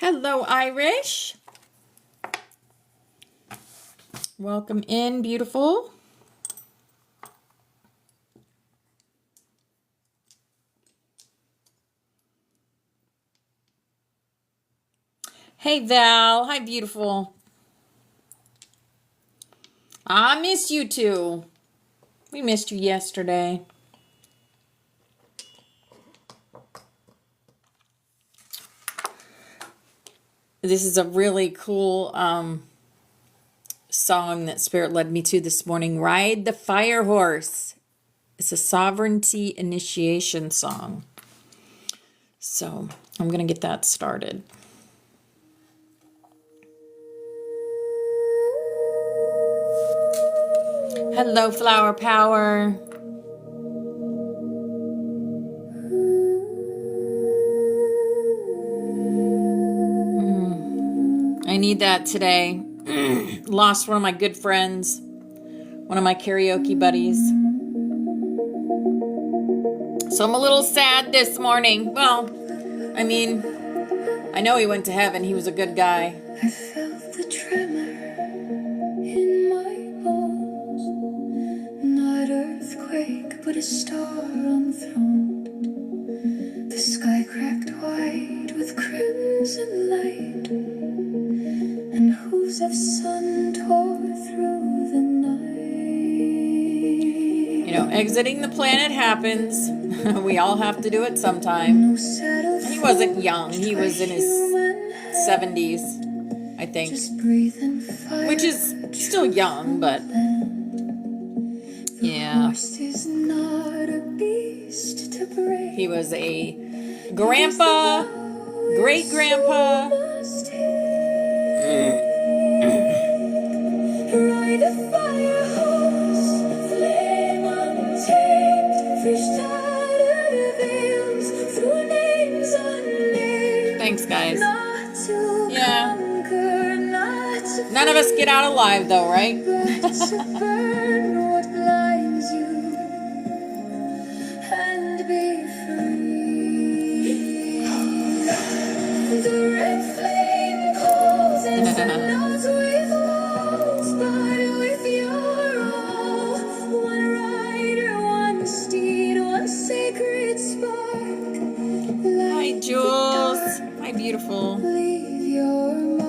Hello, Irish. Welcome in, beautiful. Hey, Val. Hi, beautiful. I missed you too. We missed you yesterday. This is a really cool song that Spirit led me to this morning. Ride the Fire Horse. It's a sovereignty initiation song. So I'm going to get that started. Hello, Flower Power. I need that today. Lost one of my good friends, one of my karaoke buddies. So I'm a little sad this morning. Well, I mean, I know he went to heaven. He was a good guy. I felt the tremor in my bones. Not earthquake, but a star unthroned. The sky cracked wide with crimson light, and hooves of sun tore through the night. You know, exiting the planet happens. We all have to do it sometime. He wasn't young. He was in his 70s, I think. Which is still young, but yeah. He was a grandpa, great-grandpa. Ride a fire horse, flame untamed, fish tattered veils through names unnamed. Thanks, guys. Not to Yeah. conquer, not to None of us get out alive, though, right? but to burn what blinds you and be free. The red flame calls and knows with walls, but with your all. One rider, one steed, one sacred spark. Hi, Jules. Hi, beautiful. Leave your mark.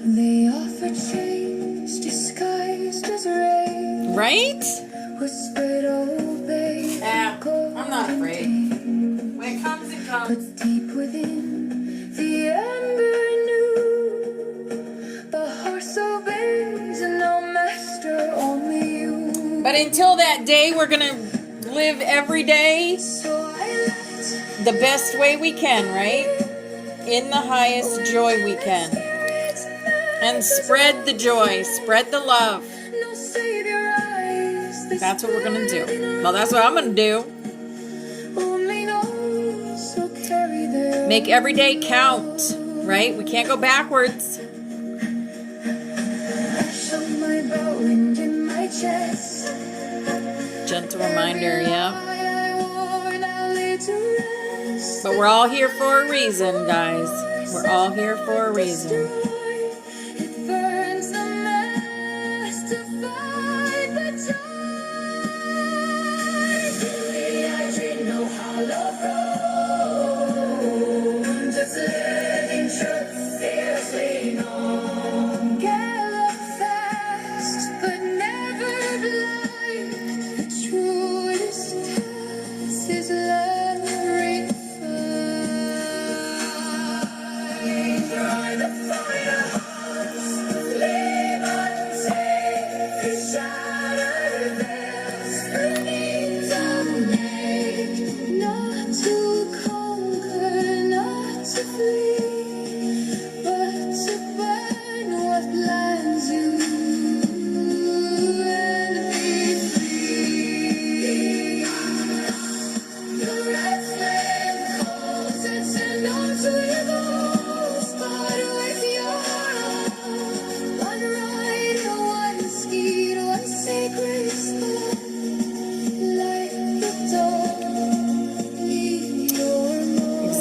They offer chains disguised as rain. Right? Whispered obey. Yeah, I'm not afraid. When it comes, it comes. But deep within the ember new, the horse obeys, and no master, only you. But until that day, we're going to live every day So I let the best way we can, right? In the highest joy we can. And spread the joy, spread the love. no savior eyes. That's what we're going to do. Well, that's what I'm going to do. Only knows so carry their Make every day count, right? We can't go backwards. Show my bow wind in my chest. Gentle reminder, yeah. I wore, now laid to rest. But we're all here for a reason, guys. We're all here for a reason. It burns the mass to fight the tide. Really, I dream no hollow road. Just letting truth fiercely known. Gallop fast, but never blind. The truest task is love refined. Ride the fire.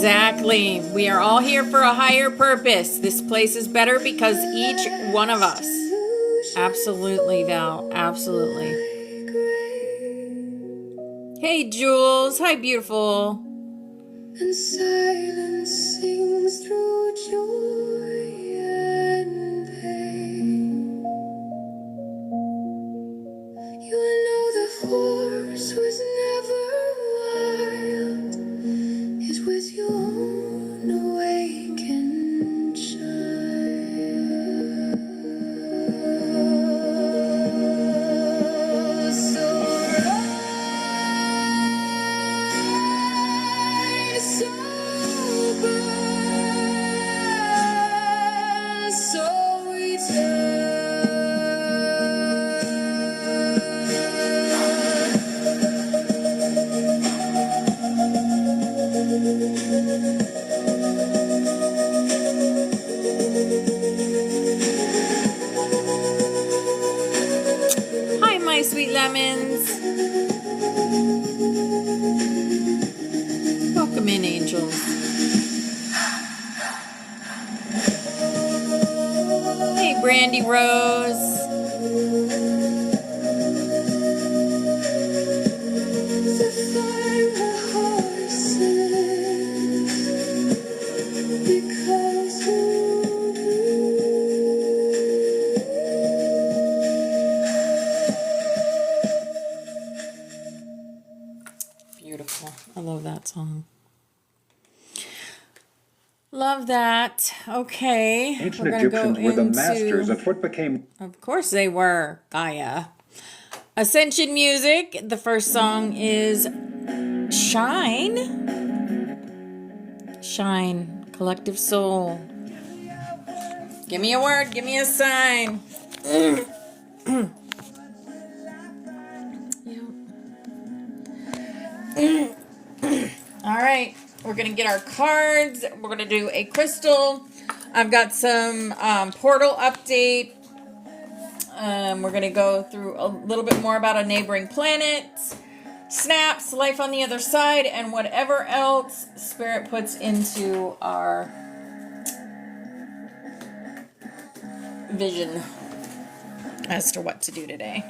Exactly. We are all here for a higher purpose. This place is better because each one of us. Absolutely, Val. Absolutely. Hey, Jules. Hi, beautiful. And silence sings through joy and pain. You know the horse was never wild. Is with your own awakened child. So ride sober, so Hi, my sweet lemons. Welcome in, angels. Hey, Brandy Rose. the fire horses because you Beautiful. I love that song. Love that. Okay. Ancient We're gonna Egyptians go were the into... masters of what became... Of course they were, Gaia. Ascension music. The first song is Shine. Shine. Collective soul. Give me a word. Give me a sign. All right. We're going to get our cards. We're going to do a crystal. I've got some portal update. We're going to go through a little bit more about a neighboring planet, snaps, life on the other side, and whatever else Spirit puts into our vision as to what to do today.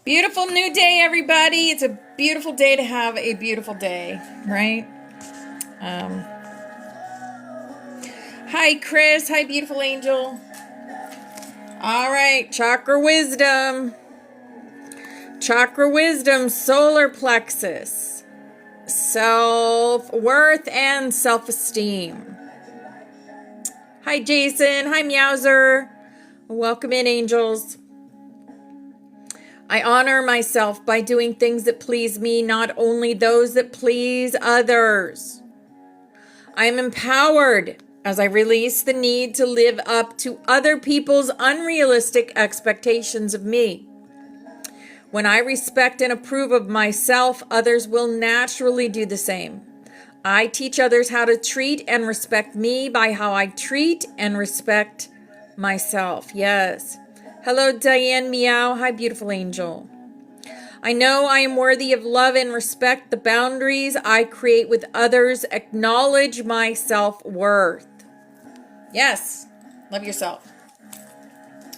Beautiful new day, everybody. It's a beautiful day to have a beautiful day, right? Hi, Chris. Hi, beautiful angel. All right, chakra wisdom. Chakra wisdom, solar plexus. Self-worth and self-esteem. Hi, Jason. Hi, Meowser. Welcome in, angels. I honor myself by doing things that please me, not only those that please others. I am empowered as I release the need to live up to other people's unrealistic expectations of me. When I respect and approve of myself, others will naturally do the same. I teach others how to treat and respect me by how I treat and respect myself. Yes. Hello, Diane Meow. Hi, beautiful angel. I know I am worthy of love and respect. The boundaries I create with others acknowledge my self-worth. Yes. Love yourself.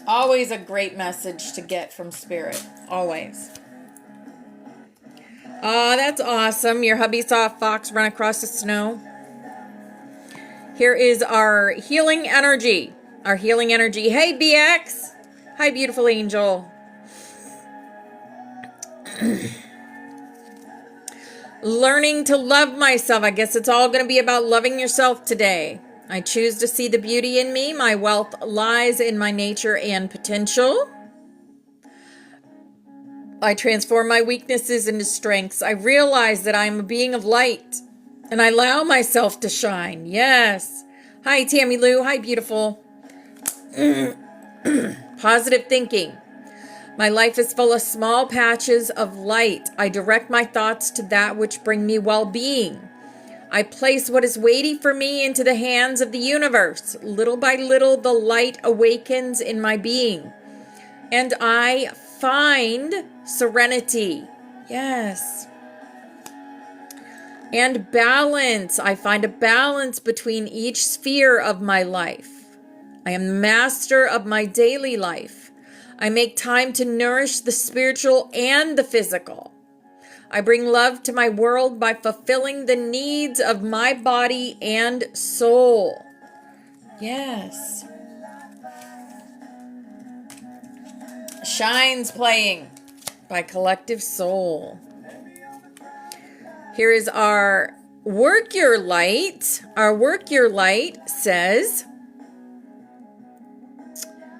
Always a great message to get from Spirit. Always. Oh, that's awesome. Your hubby saw a fox run across the snow. Here is our healing energy. Our healing energy. Hey, BX. Hi, beautiful angel. Learning to love myself. I guess it's all going to be about loving yourself today. I choose to see the beauty in me. My wealth lies in my nature and potential. I transform my weaknesses into strengths. I realize that I am a being of light, and I allow myself to shine. Yes. Hi, Tammy Lou. Hi, beautiful. Positive thinking. My life is full of small patches of light. I direct my thoughts to that which bring me well-being. I place what is waiting for me into the hands of the universe. Little by little, the light awakens in my being, and I find serenity. Yes. And balance. I find a balance between each sphere of my life. I am the master of my daily life. I make time to nourish the spiritual and the physical. I bring love to my world by fulfilling the needs of my body and soul. Yes. Shine's playing by Collective Soul. Here is our Work Your Light. Our Work Your Light says,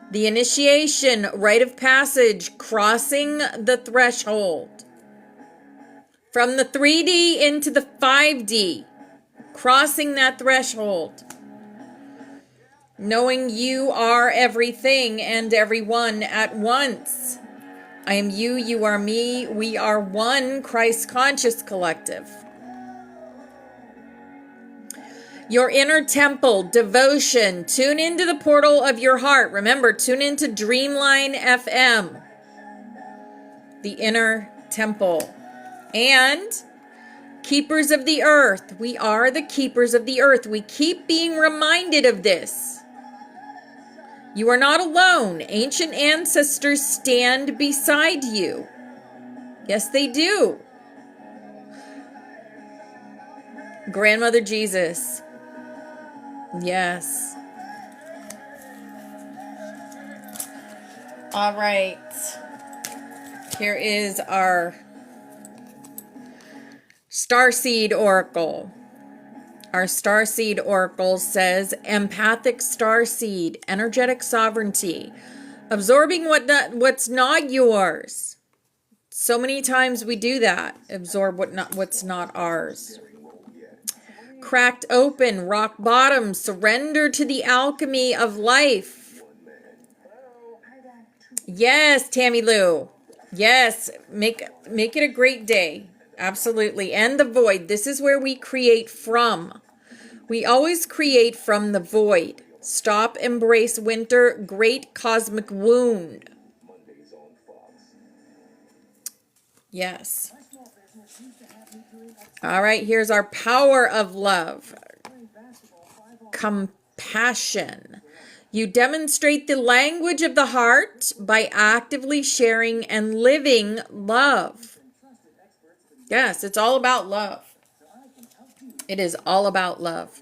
the initiation, rite of passage, crossing the threshold. From the 3D into the 5D, crossing that threshold. Knowing you are everything and everyone at once. I am you, you are me, we are one Christ Conscious Collective. Your inner temple, devotion, tune into the portal of your heart. Remember, tune into Dreamline FM. The inner temple. And keepers of the earth. We are the keepers of the earth. We keep being reminded of this. You are not alone. Ancient ancestors stand beside you. Yes, they do. Grandmother Jesus. Yes. All right. Here is our Starseed Oracle. Our Starseed Oracle says, empathic starseed, energetic sovereignty, absorbing what's not yours. So many times we do that, absorb what's not ours. Cracked open, rock bottom, surrender to the alchemy of life. Yes, Tammy Lou. Yes, make it a great day. Absolutely. And the void. This is where we create from. We always create from the void. Stop, embrace winter, great cosmic wound. Yes. All right, here's our power of love. Compassion. You demonstrate the language of the heart by actively sharing and living love. Yes, it's all about love. It is all about love.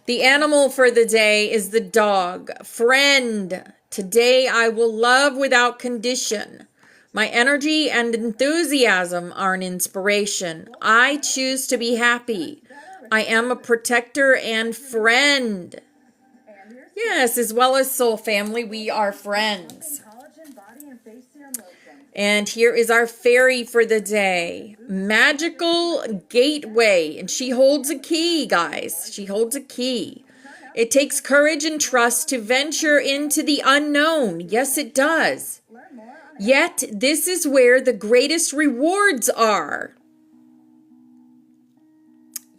The animal for the day is the dog. Friend, today I will love without condition. My energy and enthusiasm are an inspiration. I choose to be happy. I am a protector and friend. Yes, as well as soul family, we are friends. And here is our fairy for the day. Magical gateway. And she holds a key, guys. She holds a key. It takes courage and trust to venture into the unknown. Yes, it does. Yet, this is where the greatest rewards are.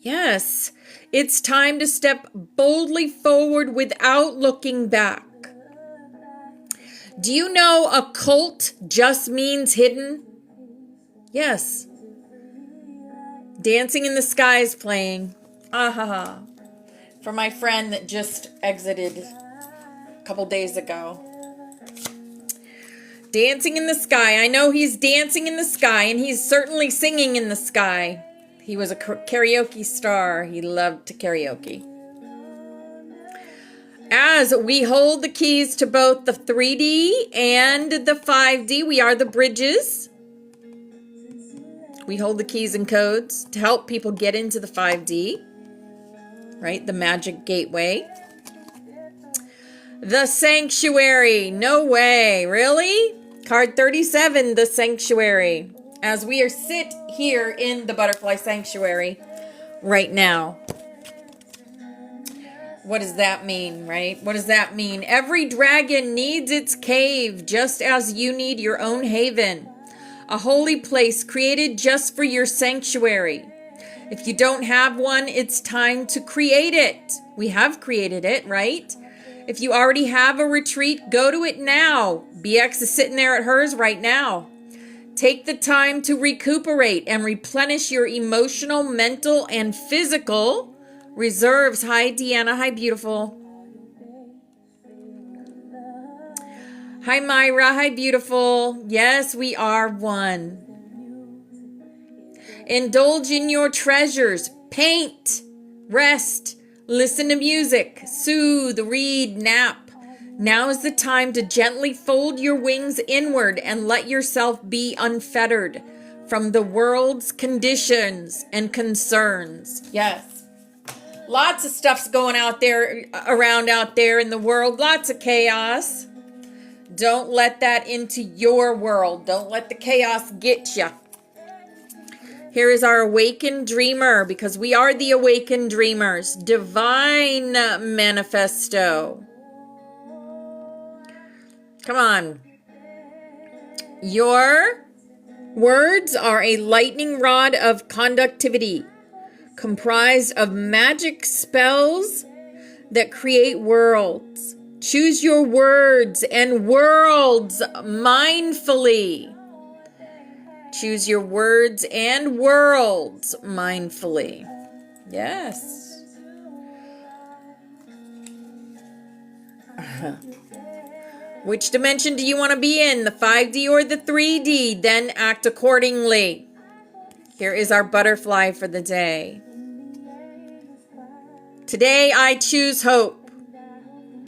Yes, it's time to step boldly forward without looking back. Do you know occult just means hidden? Yes. Dancing in the Sky is playing. Ah. For my friend that just exited a couple days ago. Dancing in the Sky. I know he's dancing in the sky, and he's certainly singing in the sky. He was a karaoke star. He loved to karaoke. As we hold the keys to both the 3D and the 5D, we are the bridges. We hold the keys and codes to help people get into the 5D, right? The magic gateway. The Sanctuary. No way. Really? Card 37, the Sanctuary. As we sit here in the Butterfly Sanctuary right now. What does that mean, right? What does that mean? Every dragon needs its cave, just as you need your own haven. A holy place created just for your sanctuary. If you don't have one, it's time to create it. We have created it, right? If you already have a retreat, go to it now. BX is sitting there at hers right now. Take the time to recuperate and replenish your emotional, mental, and physical reserves. Hi, Deanna. Hi, beautiful. Hi, Myra. Hi, beautiful. Yes, we are one. Indulge in your treasures. Paint, rest, listen to music, soothe, read, nap. Now is the time to gently fold your wings inward and let yourself be unfettered from the world's conditions and concerns. Yes. Lots of stuff's going around out there in the world. Lots of chaos. Don't let that into your world. Don't let the chaos get you. Here is our awakened dreamer, because we are the awakened dreamers. Divine manifesto. Come on. Your words are a lightning rod of conductivity, comprised of magic spells that create worlds. Choose your words and worlds mindfully. Choose your words and worlds mindfully. Yes. Which dimension do you want to be in, the 5D or the 3D? Then act accordingly. Here is our butterfly for the day. Today I choose hope.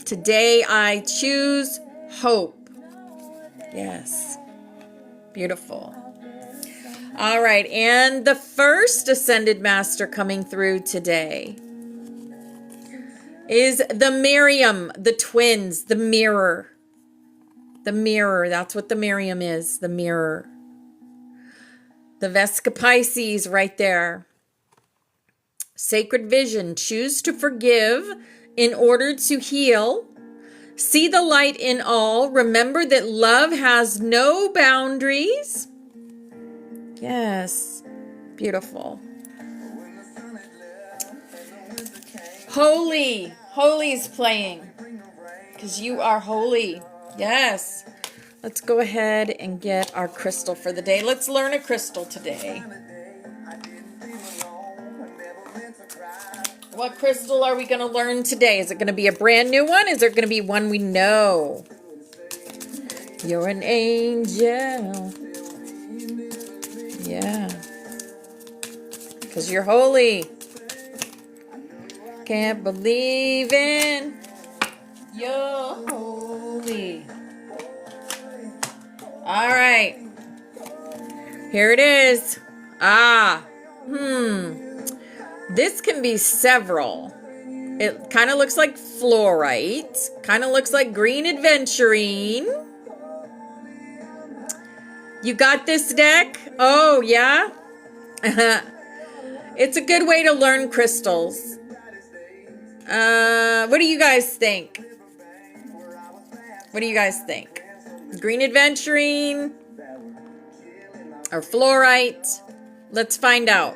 Today I choose hope. Yes. Beautiful. All right, and the first Ascended Master coming through today is the Miriam, the twins, the mirror. The mirror, that's what the Miriam is, the mirror. The Vesica Pisces right there. Sacred vision, choose to forgive in order to heal. See the light in all. Remember that love has no boundaries. Yes, beautiful. Holy, holy's playing, because you are holy. Yes. Let's go ahead and get our crystal for the day. Let's learn a crystal today. What crystal are we going to learn today? Is it going to be a brand new one? Is it going to be one we know? You're an angel. Yeah. Because you're holy. Can't believe in you're holy. All right. Here it is. This can be several. It kind of looks like fluorite. Kind of looks like green adventurine. You got this deck? Oh, yeah? It's a good way to learn crystals. What do you guys think? What do you guys think? Green adventurine or fluorite? Let's find out.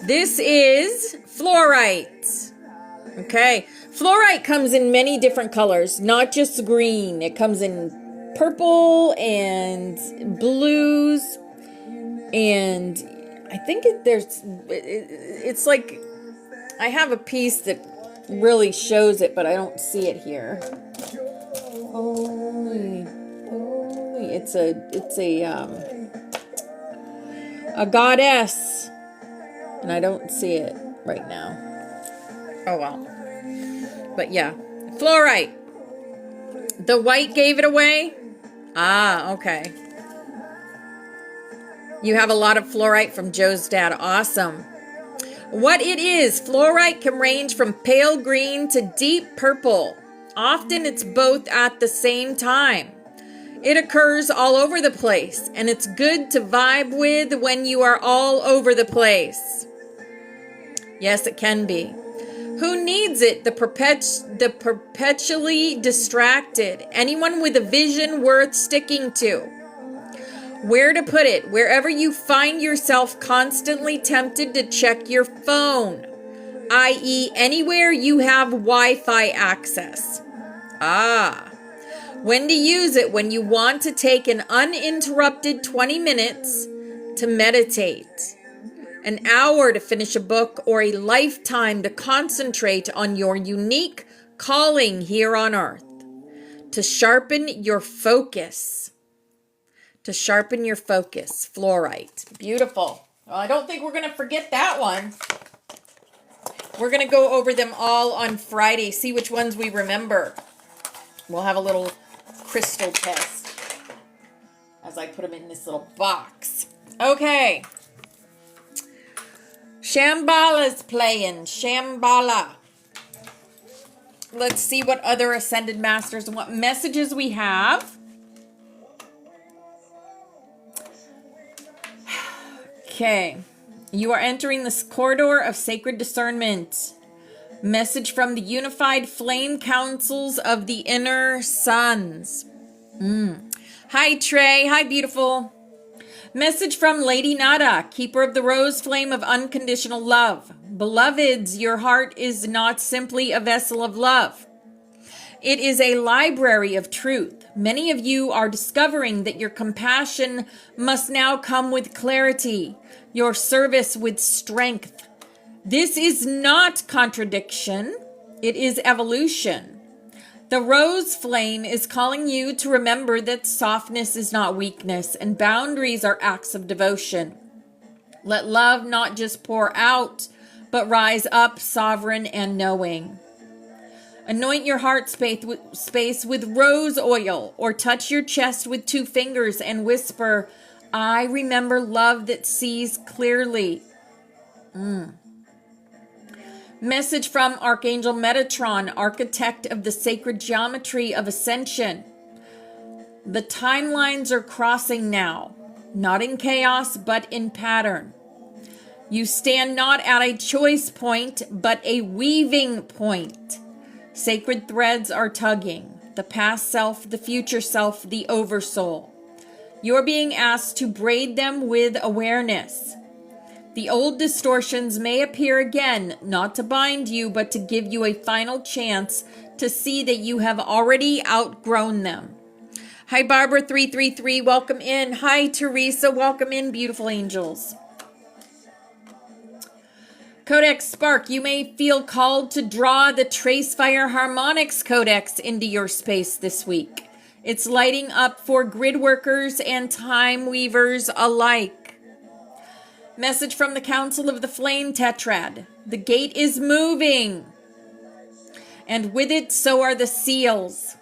This is fluorite. Okay. Fluorite comes in many different colors, not just green. It comes in purple and blues, and I think it's like, I have a piece that really shows it, but I don't see it here. Holy, holy. It's a goddess, and I don't see it right now. Oh well. But yeah, fluorite. The white gave it away. Okay. You have a lot of fluorite from Joe's dad. Awesome. What it is, fluorite can range from pale green to deep purple. Often it's both at the same time. It occurs all over the place, and it's good to vibe with when you are all over the place. Yes, it can be. Who needs it? The perpetually distracted. Anyone with a vision worth sticking to. Where to put it? Wherever you find yourself constantly tempted to check your phone, i.e. anywhere you have Wi-Fi access. When to use it when you want to take an uninterrupted 20 minutes to meditate, an hour to finish a book, or a lifetime to concentrate on your unique calling here on earth. To sharpen your focus. To sharpen your focus. Fluorite. Beautiful. Well, I don't think we're going to forget that one. We're going to go over them all on Friday. See which ones we remember. We'll have a little crystal test as I put them in this little box. Okay. Shambhala's playing. Shambhala. Let's see what other Ascended Masters and what messages we have. Okay. You are entering this corridor of sacred discernment. Message from the unified flame councils of the inner suns. Hi, Trey. Hi, beautiful. Message from Lady Nada, keeper of the rose flame of unconditional love. Beloveds, your heart is not simply a vessel of love. It is a library of truth. Many of you are discovering that your compassion must now come with clarity, your service with strength. This is not contradiction. It is evolution. The rose flame is calling you to remember that softness is not weakness and boundaries are acts of devotion. Let love not just pour out, but rise up sovereign and knowing. Anoint your heart space with rose oil, or touch your chest with 2 fingers and whisper, I remember love that sees clearly. Message from Archangel Metatron, architect of the sacred geometry of Ascension. The timelines are crossing now, not in chaos, but in pattern. You stand not at a choice point, but a weaving point. Sacred threads are tugging, the past self, the future self, the oversoul. You're being asked to braid them with awareness. The old distortions may appear again, not to bind you, but to give you a final chance to see that you have already outgrown them. Hi, Barbara 333, welcome in. Hi, Teresa, welcome in, beautiful angels. Codex Spark, you may feel called to draw the Tracefire Harmonics Codex into your space this week. It's lighting up for grid workers and time weavers alike. Message from the Council of the Flame Tetrad. The gate is moving. And with it, so are the seals.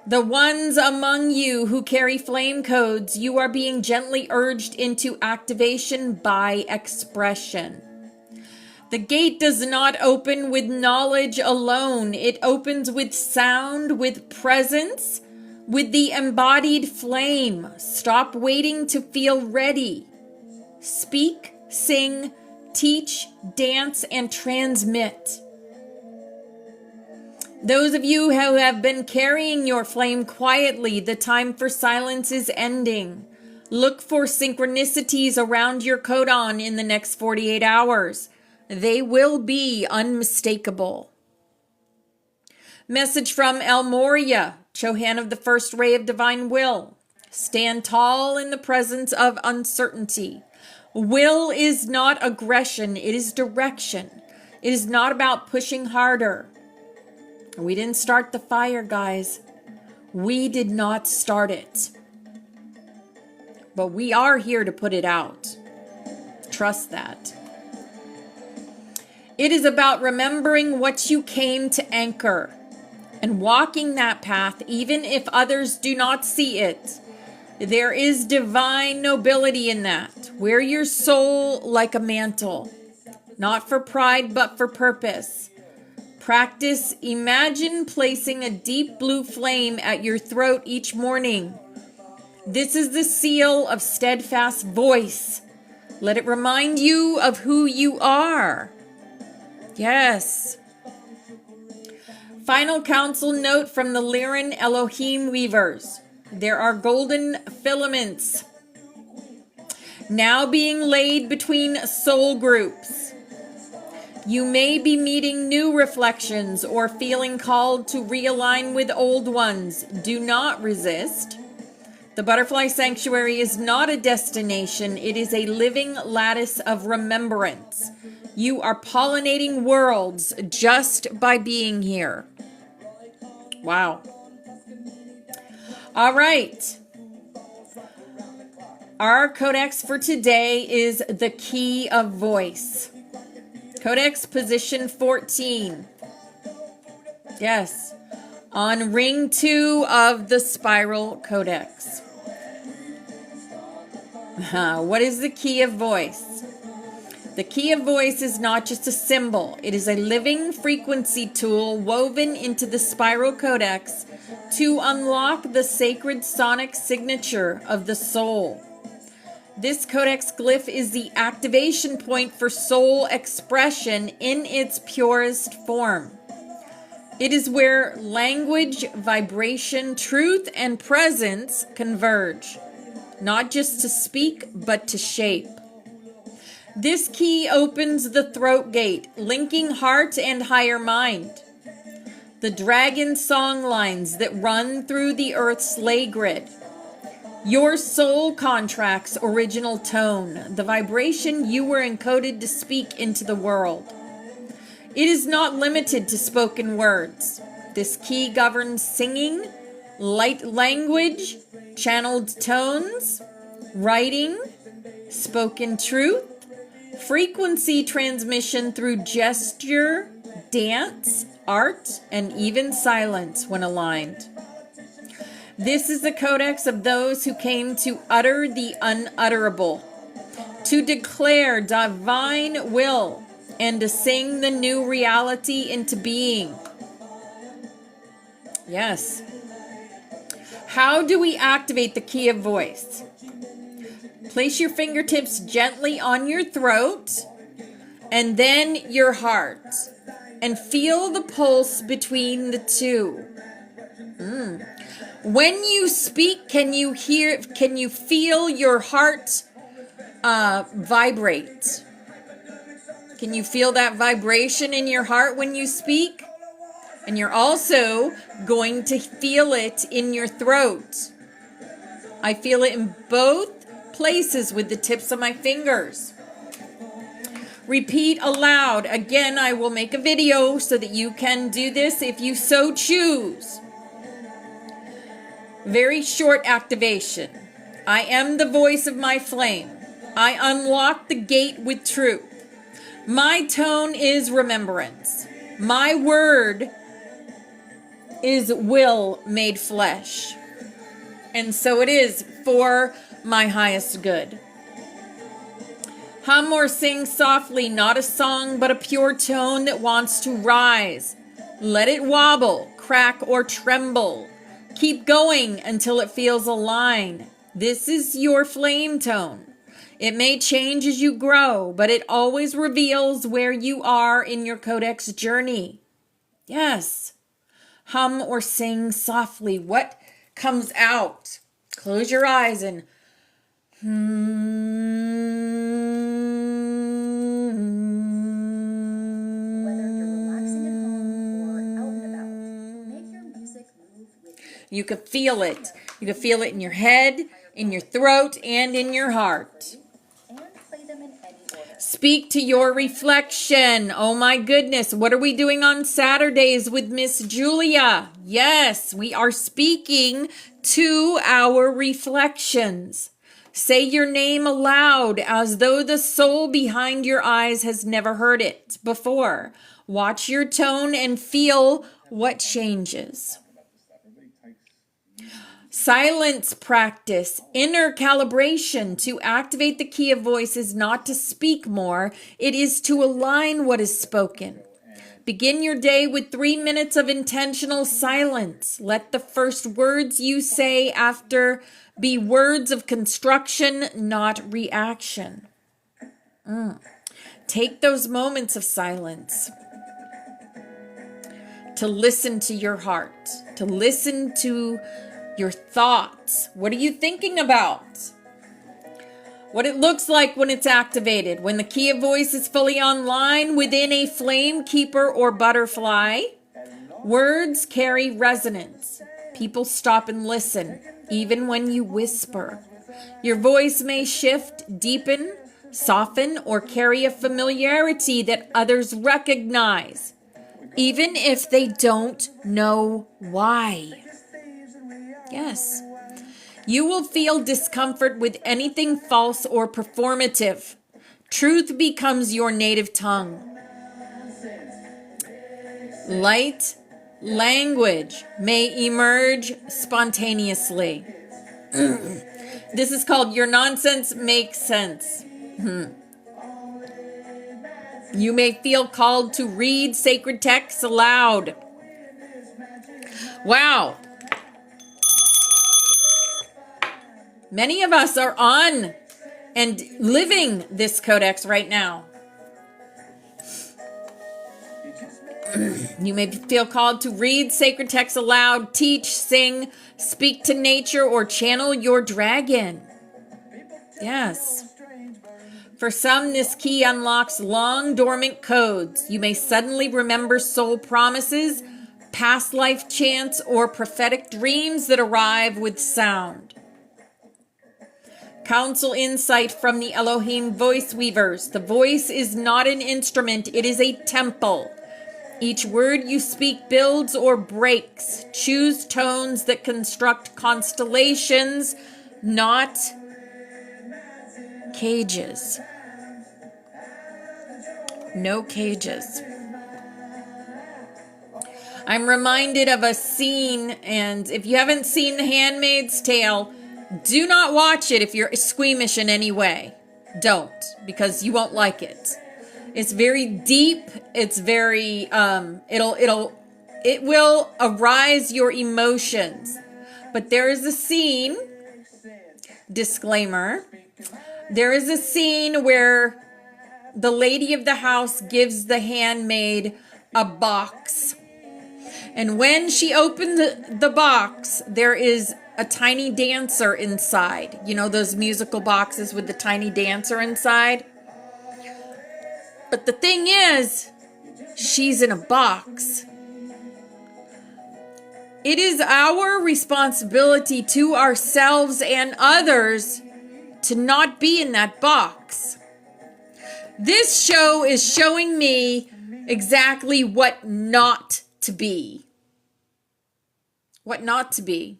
The ones among you who carry flame codes, you are being gently urged into activation by expression. The gate does not open with knowledge alone. It opens with sound, with presence, with the embodied flame. Stop waiting to feel ready. Speak, sing, teach, dance, and transmit. Those of you who have been carrying your flame quietly, the time for silence is ending. Look for synchronicities around your codon in the next 48 hours. They will be unmistakable. Message from El Moria, Chohan of the First Ray of Divine Will. Stand tall in the presence of uncertainty. Will is not aggression, it is direction. It is not about pushing harder. We didn't start the fire, guys. We did not start it. But we are here to put it out. Trust that. It is about remembering what you came to anchor and walking that path even if others do not see it. There is divine nobility in that. Wear your soul like a mantle, not for pride, but for purpose. Practice, imagine placing a deep blue flame at your throat each morning. This is the seal of steadfast voice. Let it remind you of who you are. Yes. Final council note from the Lyran Elohim Weavers. There are golden filaments now being laid between soul groups. You may be meeting new reflections or feeling called to realign with old ones. Do not resist. The Butterfly Sanctuary is not a destination. It is a living lattice of remembrance. You are pollinating worlds just by being here. Wow. All right. Our codex for today is the Key of Voice. Codex position 14. Yes. On ring 2 of the Spiral Codex. What is the Key of Voice? The Key of Voice is not just a symbol. It is a living frequency tool woven into the Spiral Codex to unlock the sacred sonic signature of the soul. This codex glyph is the activation point for soul expression in its purest form. It is where language, vibration, truth, and presence converge, not just to speak, but to shape. This key opens the throat gate, linking heart and higher mind. The dragon song lines that run through the earth's ley grid. Your soul contract's original tone, the vibration you were encoded to speak into the world. It is not limited to spoken words. This key governs singing, light language, channeled tones, writing, spoken truth, frequency transmission through gesture, dance, art, and even silence when aligned. This is the codex of those who came to utter the unutterable, to declare divine will, and to sing the new reality into being. Yes. How do we activate the Key of Voice? Place your fingertips gently on your throat and then your heart, and feel the pulse between the two. When you speak, can you feel your heart vibrate? Can you feel that vibration in your heart when you speak? And you're also going to feel it in your throat. I feel it in both places with the tips of my fingers. Repeat aloud. Again, I will make a video so that you can do this if you so choose. Very short activation. I am the voice of my flame. I unlock the gate with truth. My tone is remembrance. My word is will made flesh. And so it is for my highest good. Hum or sing softly, not a song, but a pure tone that wants to rise. Let it wobble, crack, or tremble. Keep going until it feels aligned. This is your flame tone. It may change as you grow, but it always reveals where you are in your codex journey. Yes. Hum or sing softly. What comes out? Close your eyes and you can feel it. You can feel it in your head, in your throat, and in your heart. Speak to your reflection. Oh my goodness. What are we doing on Saturdays with Miss Julia? Yes, we are speaking to our reflections. Say your name aloud as though the soul behind your eyes has never heard it before. Watch your tone and feel what changes. Silence practice, inner calibration. To activate the key of voice is not to speak more, it is to align what is spoken. Begin your day with 3 minutes of intentional silence. Let the first words you say after be words of construction, not reaction. Take those moments of silence to listen to your heart, to listen to your thoughts. What are you thinking about? What it looks like when it's activated. When the key of voice is fully online within a flame, keeper, or butterfly, words carry resonance. People stop and listen, even when you whisper. Your voice may shift, deepen, soften, or carry a familiarity that others recognize, even if they don't know why. Yes. You will feel discomfort with anything false or performative. Truth becomes your native tongue. Light language may emerge spontaneously. This is called Your Nonsense Makes Sense. You may feel called to read sacred texts aloud. Wow. Many of us are on and living this codex right now. You may feel called to read sacred texts aloud, teach, sing, speak to nature, or channel your dragon. Yes. For some, this key unlocks long dormant codes. You may suddenly remember soul promises, past life chants, or prophetic dreams that arrive with sound. Counsel insight from the Elohim voice weavers. The voice is not an instrument, it is a temple. Each word you speak builds or breaks. Choose tones that construct constellations, not cages. No cages. I'm reminded of a scene, and if you haven't seen The Handmaid's Tale, do not watch it if you're squeamish in any way. Don't, because you won't like it. It's very deep. It's very, it will arise your emotions. But there is a scene, disclaimer, there is a scene where the lady of the house gives the handmaid a box. And when she opened the box, there is a tiny dancer inside. You know those musical boxes with the tiny dancer inside? But the thing is, she's in a box. It is our responsibility to ourselves and others to not be in that box. This show is showing me exactly what not to be. What not to be.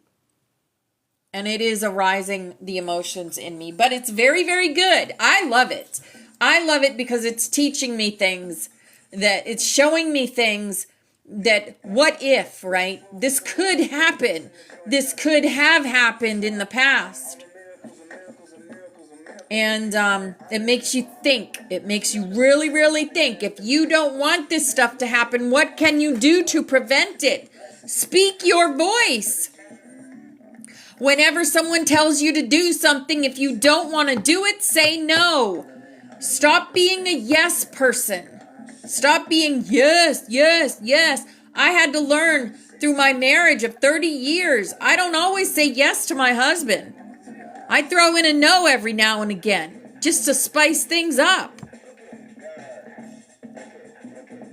And it is arising the emotions in me. But it's very, very good. I love it. I love it because it's teaching me things, that it's showing me things that what if, right? This could happen. This could have happened in the past. And it makes you think. It makes you really, really think. If you don't want this stuff to happen, what can you do to prevent it? Speak your voice. Whenever someone tells you to do something, if you don't want to do it, say no. Stop being a yes person. Stop being yes, yes, yes. I had to learn through my marriage of 30 years. I don't always say yes to my husband. I throw in a no every now and again, just to spice things up.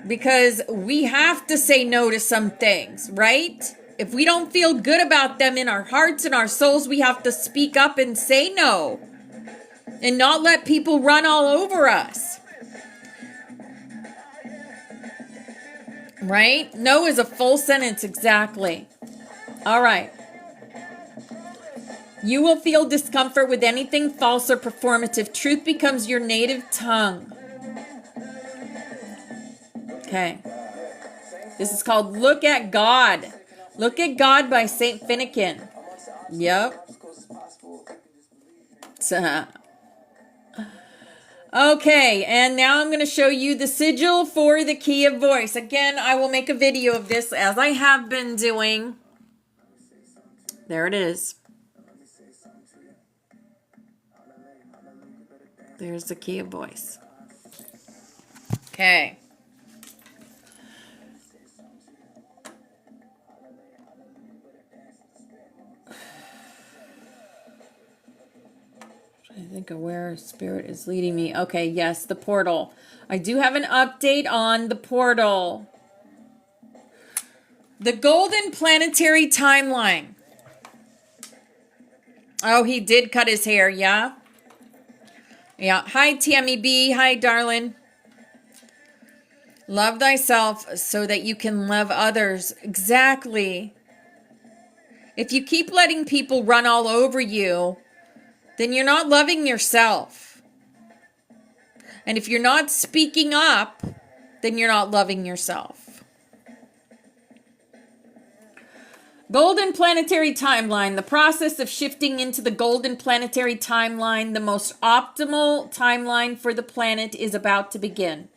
Because we have to say no to some things, right? If we don't feel good about them in our hearts and our souls, we have to speak up and say no. And not let people run all over us. Right? No is a full sentence, exactly. All right. You will feel discomfort with anything false or performative. Truth becomes your native tongue. Okay. This is called Look at God. Look at God by St. Finnegan. Yep. Okay, and now I'm going to show you the sigil for the key of voice. Again, I will make a video of this as I have been doing. There it is. There's the key of voice. Okay. I think Go where Spirit is leading me. Okay, yes, the portal. I do have an update on the portal. The golden planetary timeline. Oh, he did cut his hair, yeah? Yeah. Hi, TMEB. Hi, darling. Love thyself so that you can love others. Exactly. If you keep letting people run all over you, then you're not loving yourself. And if you're not speaking up, then you're not loving yourself. Golden planetary timeline. The process of shifting into the golden planetary timeline, the most optimal timeline for the planet, is about to begin.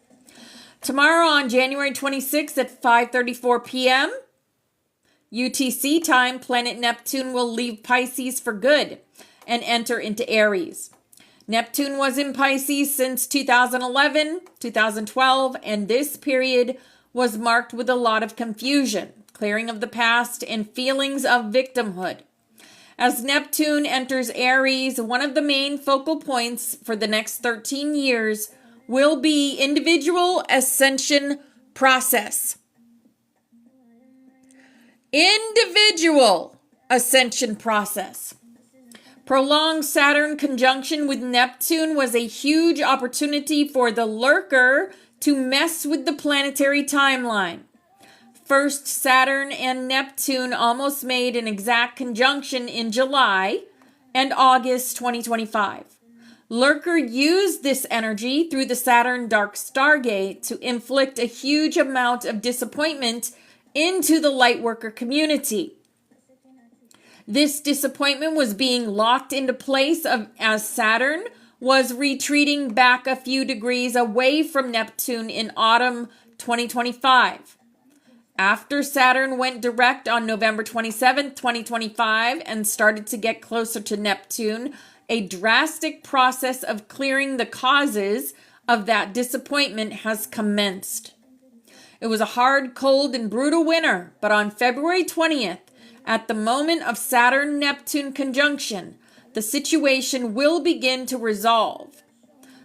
Tomorrow on January 26th at 5:34 p.m. UTC time, planet Neptune will leave Pisces for good and enter into Aries. Neptune was in Pisces since 2011, 2012, and this period was marked with a lot of confusion, clearing of the past, and feelings of victimhood. As Neptune enters Aries, one of the main focal points for the next 13 years will be individual ascension process. Individual ascension process. Prolonged Saturn conjunction with Neptune was a huge opportunity for the lurker to mess with the planetary timeline. First, Saturn and Neptune almost made an exact conjunction in July and August 2025. Lurker used this energy through the Saturn Dark Stargate to inflict a huge amount of disappointment into the Lightworker community. This disappointment was being locked into place as Saturn was retreating back a few degrees away from Neptune in autumn 2025. After Saturn went direct on November 27, 2025, and started to get closer to Neptune, a drastic process of clearing the causes of that disappointment has commenced. It was a hard, cold, and brutal winter, but on February 20th, at the moment of Saturn-Neptune conjunction, the situation will begin to resolve.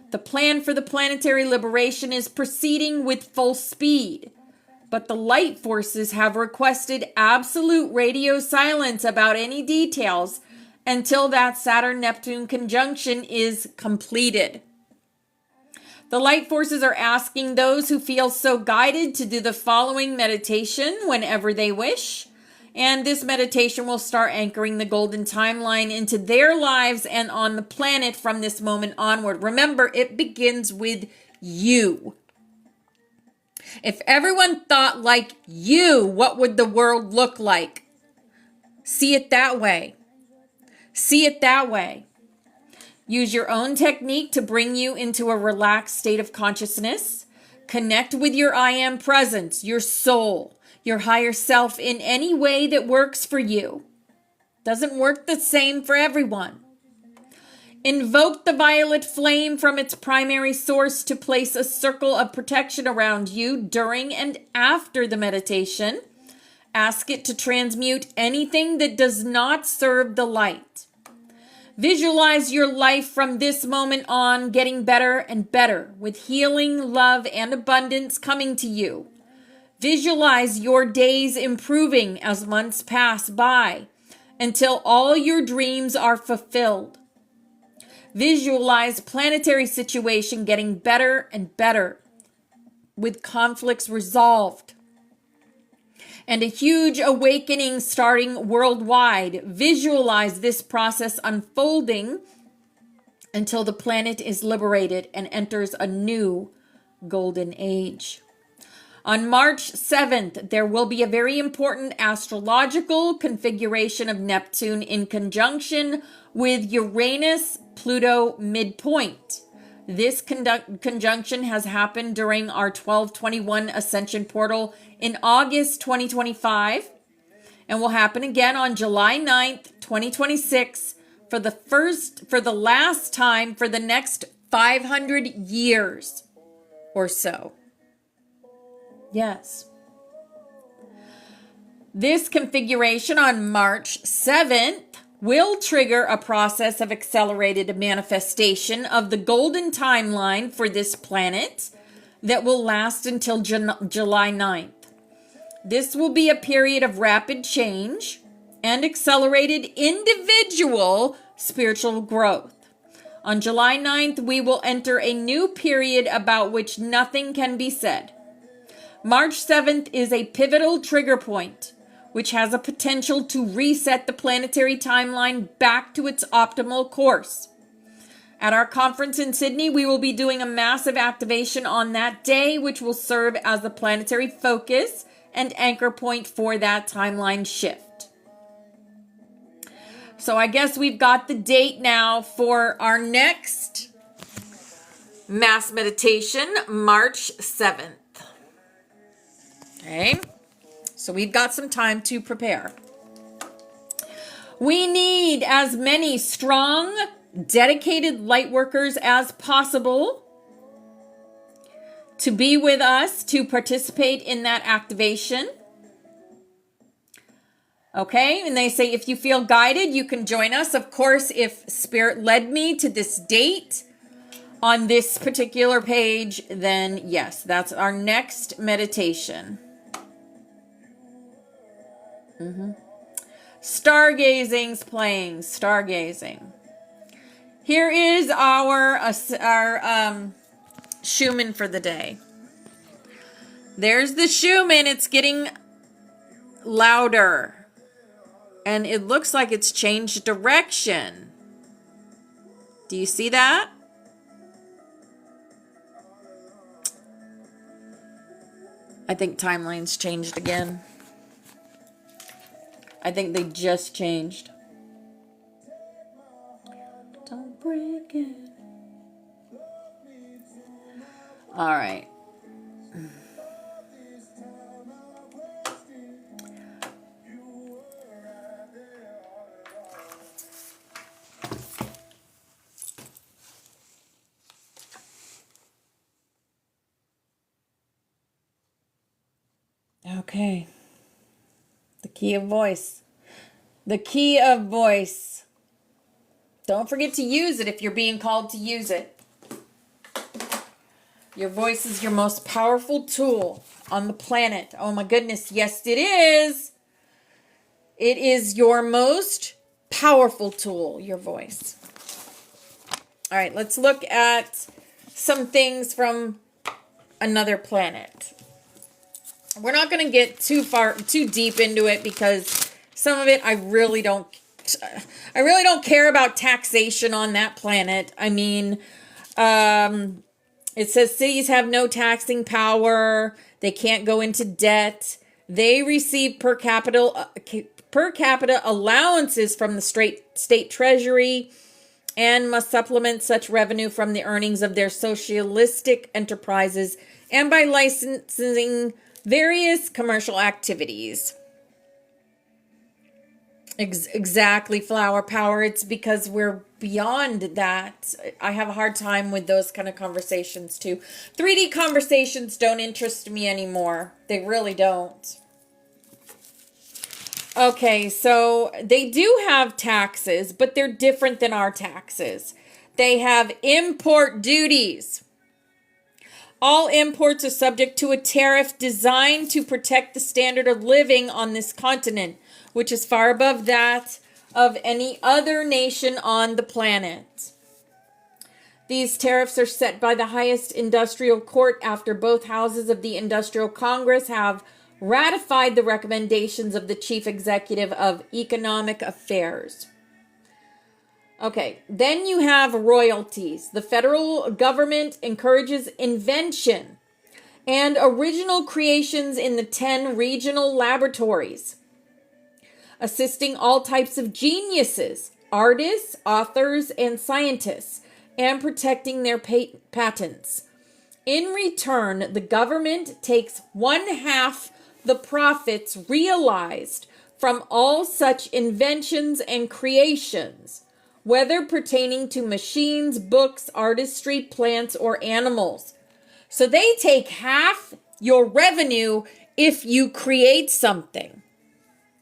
The plan for the planetary liberation is proceeding with full speed, but the light forces have requested absolute radio silence about any details until that Saturn-Neptune conjunction is completed. The light forces are asking those who feel so guided to do the following meditation whenever they wish. And this meditation will start anchoring the golden timeline into their lives and on the planet from this moment onward. Remember, it begins with you. If everyone thought like you, what would the world look like? See it that way. See it that way. Use your own technique to bring you into a relaxed state of consciousness. Connect with your I am presence, your soul, your higher self in any way that works for you. Doesn't work the same for everyone. Invoke the violet flame from its primary source to place a circle of protection around you during and after the meditation. Ask it to transmute anything that does not serve the light. Visualize your life from this moment on getting better and better, with healing, love, and abundance coming to you. Visualize your days improving as months pass by until all your dreams are fulfilled. Visualize planetary situation getting better and better, with conflicts resolved, and a huge awakening starting worldwide. Visualize this process unfolding until the planet is liberated and enters a new golden age. On March 7th, there will be a very important astrological configuration of Neptune in conjunction with Uranus-Pluto midpoint. This conjunction has happened during our 1221 Ascension portal in August 2025 and will happen again on July 9th, 2026 for the last time for the next 500 years or so. Yes. This configuration on March 7th will trigger a process of accelerated manifestation of the golden timeline for this planet that will last until July 9th. This will be a period of rapid change and accelerated individual spiritual growth. On July 9th, we will enter a new period about which nothing can be said. March 7th is a pivotal trigger point, which has a potential to reset the planetary timeline back to its optimal course. At our conference in Sydney, we will be doing a massive activation on that day, which will serve as the planetary focus and anchor point for that timeline shift. So I guess we've got the date now for our next mass meditation, March 7th. Okay, so we've got some time to prepare. We need as many strong, dedicated light workers as possible to be with us to participate in that activation. Okay, and they say if you feel guided, you can join us. Of course, if Spirit led me to this date on this particular page, then yes, that's our next meditation. Stargazing's playing, stargazing. Here is our Schumann for the day. There's the Schumann. It's getting louder. And it looks like it's changed direction. Do you see that? I think timeline's changed again. I think they just changed. Don't break it. All right. Okay. The key of voice. The key of voice. Don't forget to use it if you're being called to use it. Your voice is your most powerful tool on the planet. Oh my goodness, yes it is. It is your most powerful tool, your voice. All right, let's look at some things from another planet. We're not going to get too deep into it because some of it I really don't care about taxation on that planet. I mean, it says cities have no taxing power. They can't go into debt. They receive per capita allowances from the state treasury and must supplement such revenue from the earnings of their socialistic enterprises and by licensing various commercial activities. Exactly, flower power. It's because we're beyond that. I have a hard time with those kind of conversations too. 3D conversations don't interest me anymore. They really don't. Okay, so they do have taxes, but they're different than our taxes. They have import duties. All imports are subject to a tariff designed to protect the standard of living on this continent, which is far above that of any other nation on the planet. These tariffs are set by the highest industrial court after both houses of the Industrial Congress have ratified the recommendations of the Chief Executive of Economic Affairs. Okay, then you have royalties. The federal government encourages invention and original creations in the 10 regional laboratories, assisting all types of geniuses, artists, authors, and scientists, and protecting their patents. In return, the government takes 1/2 the profits realized from all such inventions and creations, whether pertaining to machines, books, artistry, plants, or animals. So they take half your revenue if you create something.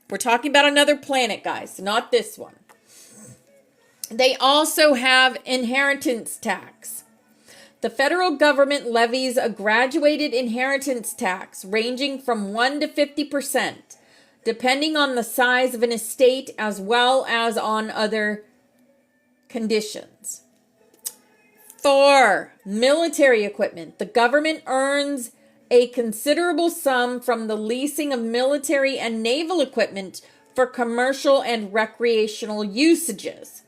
We're talking about another planet, guys, not this one. They also have inheritance tax. The federal government levies a graduated inheritance tax ranging from 1 to 50%, depending on the size of an estate as well as on other conditions. 4. Military equipment. The government earns a considerable sum from the leasing of military and naval equipment for commercial and recreational usages.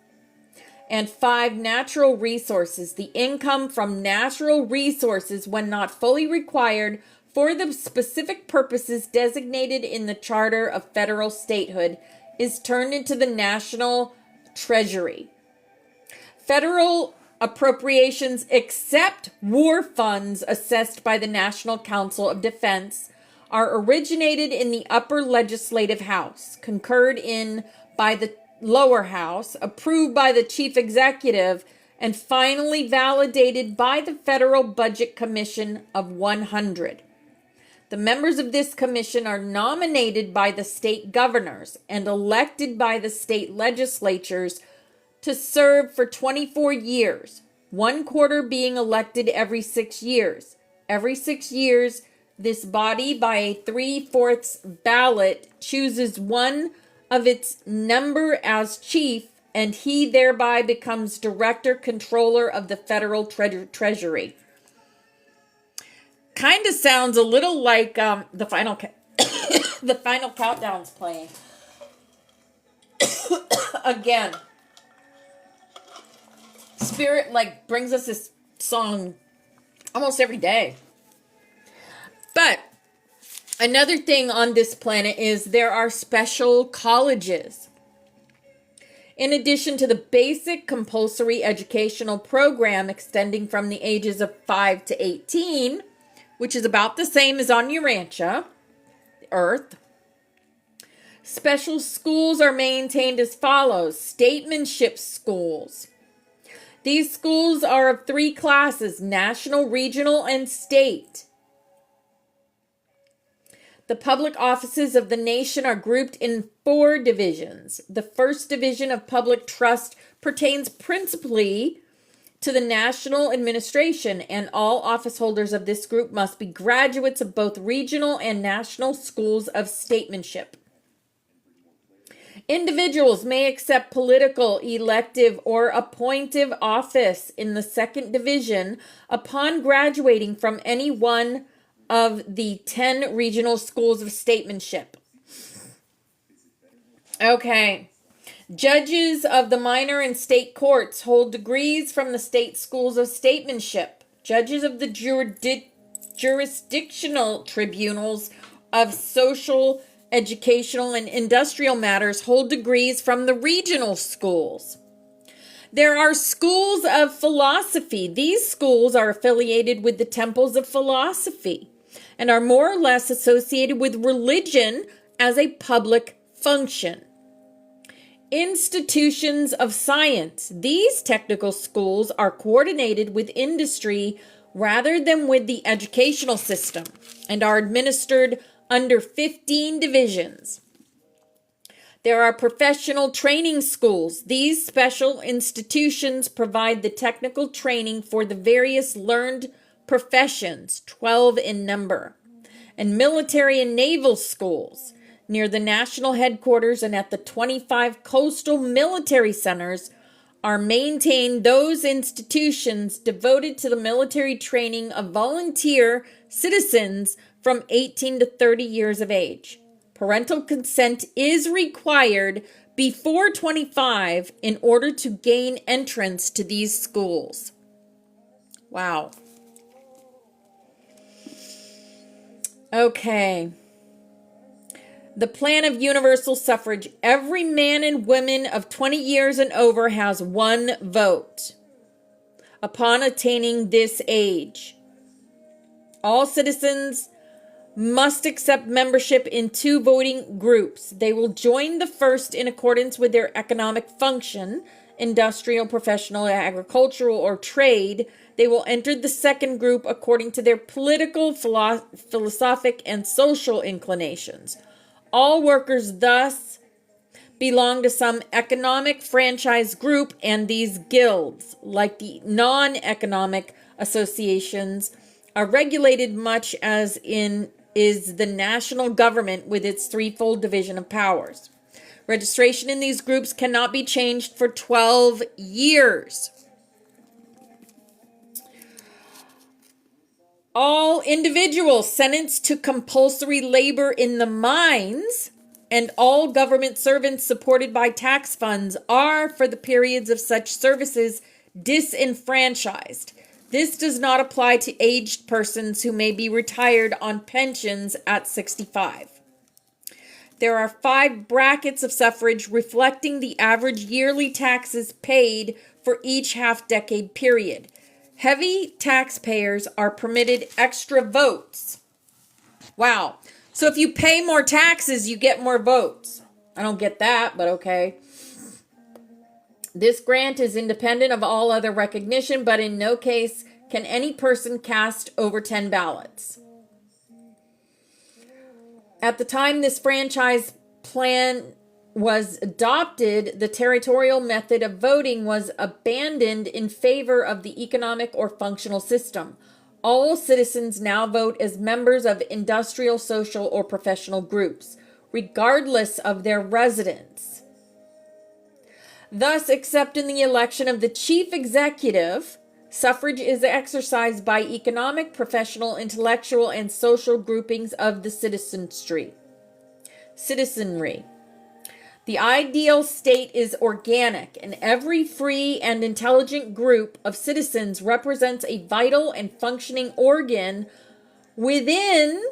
And 5. Natural resources. The income from natural resources, when not fully required for the specific purposes designated in the Charter of Federal Statehood, is turned into the national treasury. Federal appropriations except war funds assessed by the National Council of Defense are originated in the upper legislative house, concurred in by the lower house, approved by the chief executive, and finally validated by the Federal Budget Commission of 100. The members of this commission are nominated by the state governors and elected by the state legislatures to serve for 24 years, 1/4 being elected every 6 years. Every 6 years, this body, by a 3/4 ballot, chooses one of its number as chief, and he thereby becomes director controller of the federal treasury. Kind of sounds a little like the final the final countdown's playing. Again, Spirit brings us this song almost every day. But another thing on this planet is there are special colleges. In addition to the basic compulsory educational program extending from the ages of 5 to 18, which is about the same as on Urantia, Earth, special schools are maintained as follows. Statesmanship schools. These schools are of 3 classes: national, regional, and state. The public offices of the nation are grouped in 4 divisions. The first division of public trust pertains principally to the national administration, and all office holders of this group must be graduates of both regional and national schools of statesmanship. Individuals may accept political, elective, or appointive office in the second division upon graduating from any one of the 10 regional schools of statesmanship. Okay. Judges of the minor and state courts hold degrees from the state schools of statesmanship. Judges of the jurisdictional tribunals of social, educational, and industrial matters hold degrees from the regional schools. There are schools of philosophy. These schools are affiliated with the temples of philosophy and are more or less associated with religion as a public function. Institutions of science. These technical schools are coordinated with industry rather than with the educational system and are administered under 15 divisions. There are professional training schools. These special institutions provide the technical training for the various learned professions, 12 in number. And military and naval schools. Near the national headquarters and at the 25 coastal military centers are maintained those institutions devoted to the military training of volunteer citizens from 18 to 30 years of age. Parental consent is required before 25 in order to gain entrance to these schools. Wow. Okay. The plan of universal suffrage. Every man and woman of 20 years and over has 1 vote upon attaining this age. All citizens must accept membership in 2 voting groups. They will join the first in accordance with their economic function, industrial, professional, agricultural, or trade. They will enter the second group according to their political, philosophic, and social inclinations. All workers thus belong to some economic franchise group, and these guilds, like the non-economic associations, are regulated much as in is the national government with its threefold division of powers. Registration in these groups cannot be changed for 12 years. All individuals sentenced to compulsory labor in the mines and all government servants supported by tax funds are, for the periods of such services, disenfranchised. This does not apply to aged persons who may be retired on pensions at 65. There are 5 brackets of suffrage reflecting the average yearly taxes paid for each half-decade period. Heavy taxpayers are permitted extra votes. Wow. So if you pay more taxes, you get more votes. I don't get that, but okay. This grant is independent of all other recognition, but in no case can any person cast over 10 ballots. At the time this franchise plan was adopted, the territorial method of voting was abandoned in favor of the economic or functional system. All citizens now vote as members of industrial, social, or professional groups, regardless of their residence. Thus, except in the election of the chief executive, suffrage is exercised by economic, professional, intellectual, and social groupings of the citizenry. The ideal state is organic, and every free and intelligent group of citizens represents a vital and functioning organ within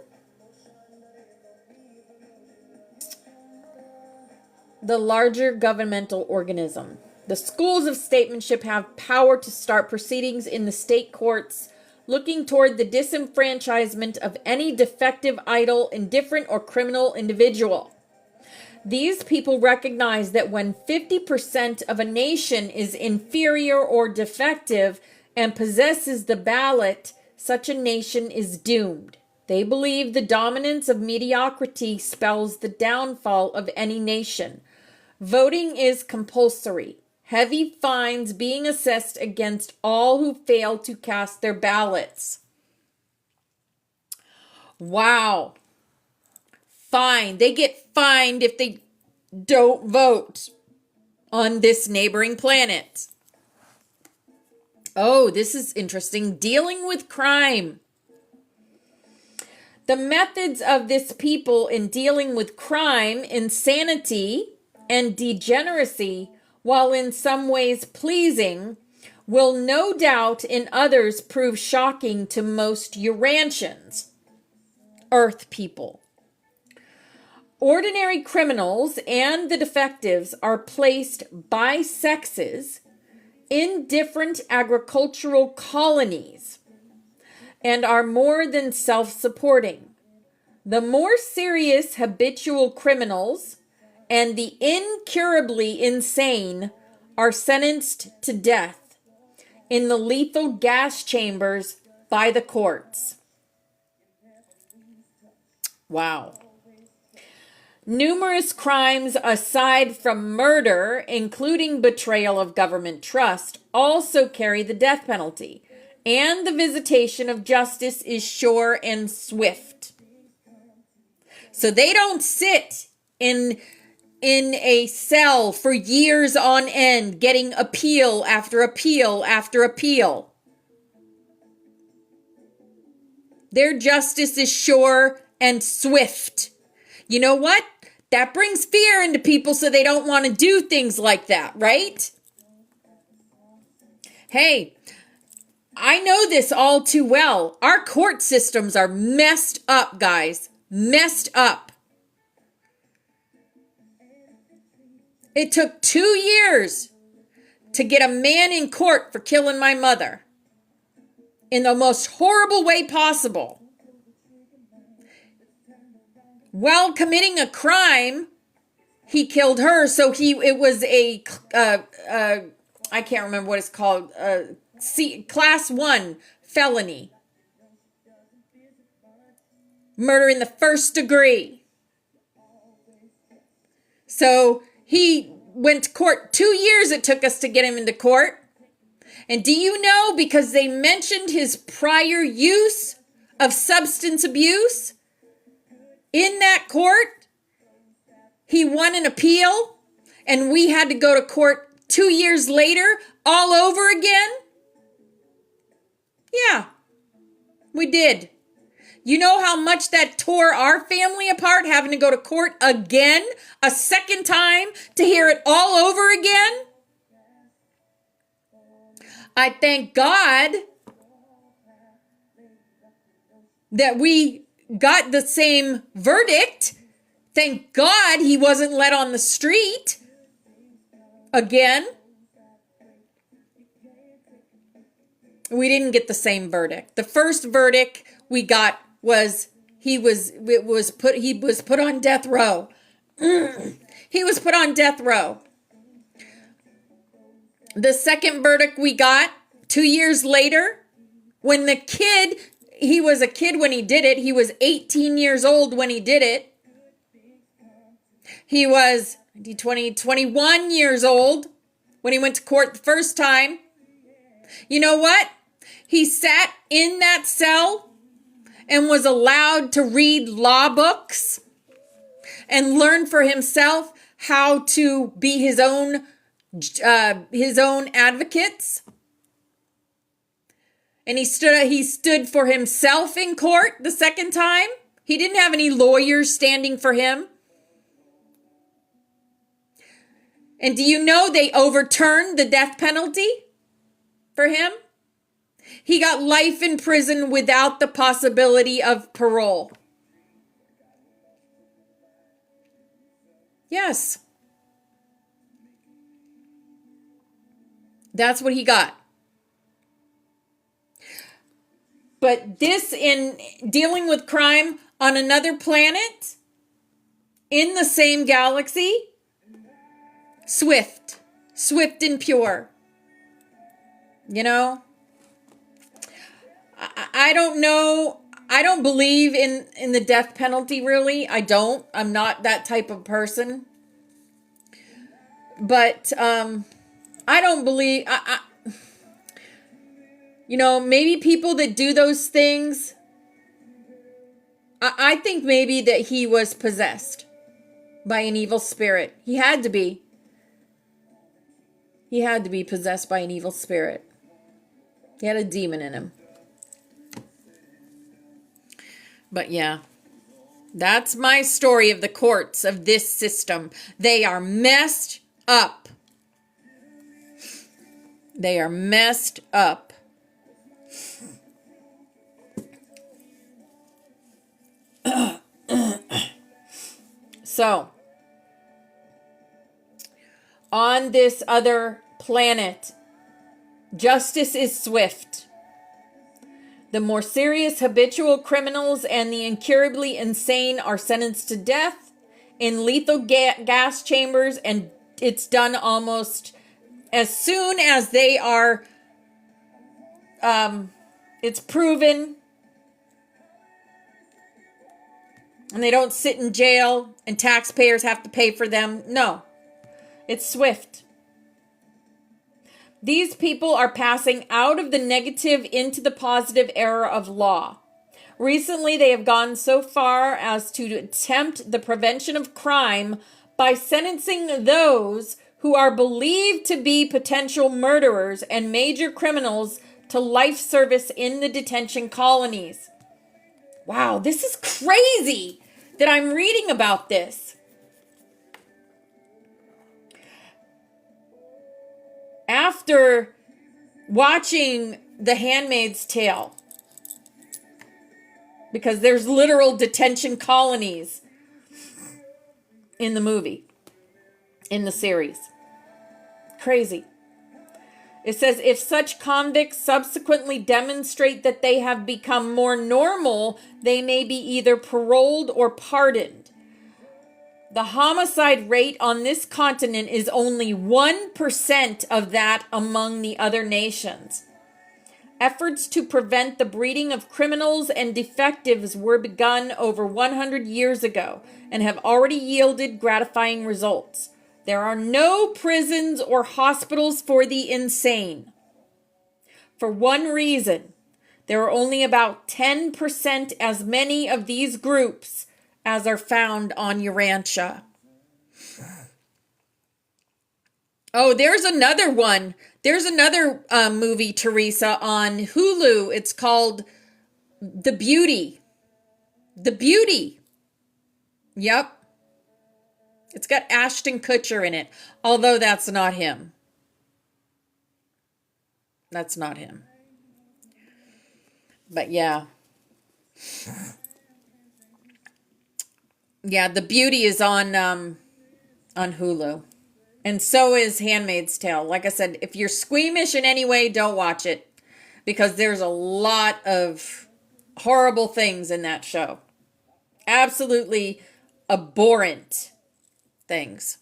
the larger governmental organism. The schools of statesmanship have power to start proceedings in the state courts looking toward the disenfranchisement of any defective, idle, indifferent, or criminal individual. These people recognize that when 50% of a nation is inferior or defective and possesses the ballot, such a nation is doomed. They believe the dominance of mediocrity spells the downfall of any nation. Voting is compulsory, heavy fines being assessed against all who fail to cast their ballots. Wow. Fine. They get fined if they don't vote on this neighboring planet. Oh, this is interesting. Dealing with crime. The methods of this people in dealing with crime, insanity, and degeneracy, while in some ways pleasing, will no doubt in others prove shocking to most Urantians, Earth people. Ordinary criminals and the defectives are placed by sexes in different agricultural colonies and are more than self-supporting. The more serious habitual criminals and the incurably insane are sentenced to death in the lethal gas chambers by the courts. Wow. Numerous crimes aside from murder, including betrayal of government trust, also carry the death penalty, and the visitation of justice is sure and swift. So they don't sit in a cell for years on end, getting appeal after appeal after appeal. Their justice is sure and swift. You know what? That brings fear into people so they don't want to do things like that, right? Hey, I know this all too well. Our court systems are messed up, guys. Messed up. It took 2 years to get a man in court for killing my mother in the most horrible way possible. While committing a crime, he killed her. So it was a I can't remember what it's called, Class 1 felony. Murder in the first degree. So He went to court. 2 years it took us to get him into court. And do you know, because they mentioned his prior use of substance abuse in that court, he won an appeal, and we had to go to court 2 years later all over again? Yeah, we did. You know how much that tore our family apart, having to go to court again, a second time, to hear it all over again? I thank God that we got the same verdict. Thank God he wasn't let on the street again. We didn't get the same verdict. The first verdict we got was he was put on death row. He was put on death row. The second verdict we got 2 years later, when the kid, he was a kid when he did it. He was 18 years old when he did it. He was 21 years old when he went to court the first time. You know what? He sat in that cell and was allowed to read law books and learn for himself how to be his own advocates. And he stood for himself in court the second time. He didn't have any lawyers standing for him. And do you know they overturned the death penalty for him? He got life in prison without the possibility of parole. Yes. That's what he got. But this, in dealing with crime on another planet, in the same galaxy, swift and pure. You know, I don't know. I don't believe in the death penalty, really. I don't. I'm not that type of person. But I don't believe, you know, maybe people that do those things, I think maybe that he was possessed by an evil spirit. He had to be. He had to be possessed by an evil spirit. He had a demon in him. But yeah, that's my story of the courts of this system. They are messed up. They are messed up. So, on this other planet, justice is swift. The more serious habitual criminals and the incurably insane are sentenced to death in lethal gas chambers, and it's done almost as soon as they are, it's proven, and they don't sit in jail and taxpayers have to pay for them. No, it's swift. These people are passing out of the negative into the positive era of law. Recently, they have gone so far as to attempt the prevention of crime by sentencing those who are believed to be potential murderers and major criminals to life service in the detention colonies. Wow, this is crazy that I'm reading about this. After watching The Handmaid's Tale, because there's literal detention colonies in the movie, in the series. Crazy. It says, if such convicts subsequently demonstrate that they have become more normal, they may be either paroled or pardoned. The homicide rate on this continent is only 1% of that among the other nations. Efforts to prevent the breeding of criminals and defectives were begun over 100 years ago and have already yielded gratifying results. There are no prisons or hospitals for the insane. For one reason, there are only about 10% as many of these groups as are found on Urantia. Oh, there's another one. There's another movie, Teresa, on Hulu. It's called The Beauty. The Beauty. Yep. It's got Ashton Kutcher in it, although that's not him. That's not him. But yeah. Yeah, The Beauty is on Hulu. And so is Handmaid's Tale. Like I said, if you're squeamish in any way, don't watch it. Because there's a lot of horrible things in that show. Absolutely abhorrent things.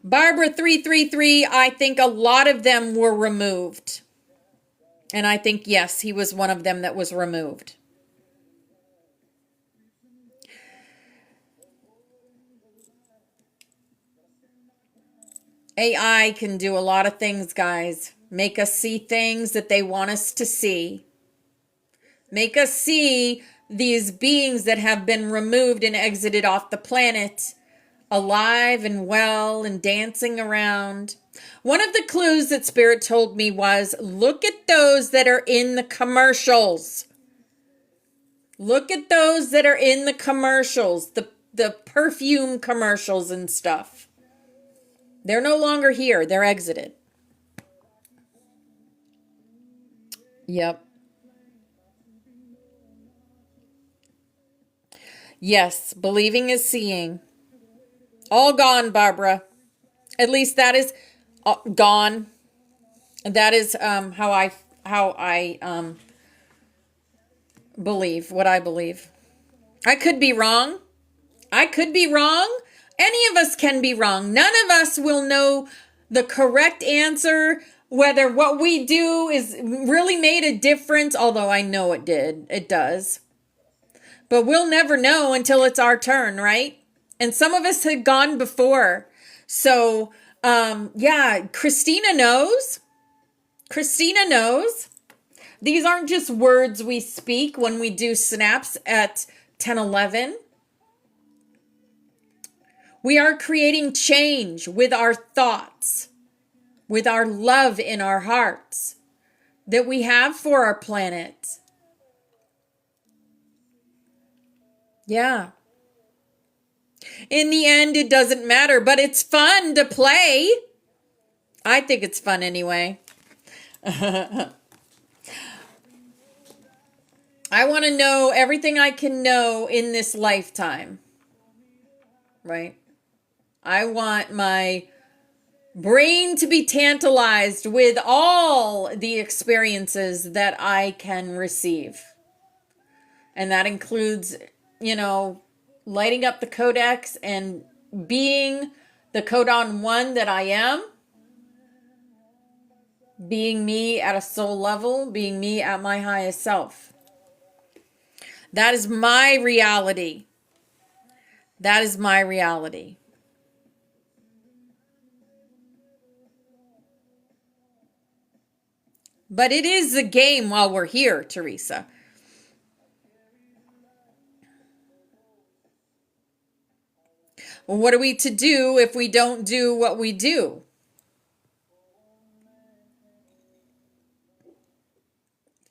Barbara 333, I think a lot of them were removed. And I think, yes, he was one of them that was removed. AI can do a lot of things, guys. Make us see things that they want us to see. Make us see these beings that have been removed and exited off the planet, alive and well and dancing around. One of the clues that Spirit told me was, look at those that are in the commercials. Look at those that are in the commercials, the perfume commercials and stuff. They're no longer here. They're exited. Yep. Yes, believing is seeing. All gone, Barbara. At least that is gone. That is how I believe what I believe. I could be wrong. I could be wrong. Any of us can be wrong. None of us will know the correct answer, whether what we do is really made a difference, although I know it did. It does. But we'll never know until it's our turn, right? And some of us had gone before. So, yeah, Christina knows. Christina knows. These aren't just words we speak when we do snaps at 10:11. We are creating change with our thoughts, with our love in our hearts that we have for our planet. Yeah. In the end, it doesn't matter, but it's fun to play. I think it's fun anyway. I want to know everything I can know in this lifetime, right? I want my brain to be tantalized with all the experiences that I can receive. And that includes, lighting up the codex and being the codon one that I am. Being me at a soul level, being me at my highest self. That is my reality. That is my reality. But it is a game while we're here, Teresa. Well, what are we to do if we don't do what we do?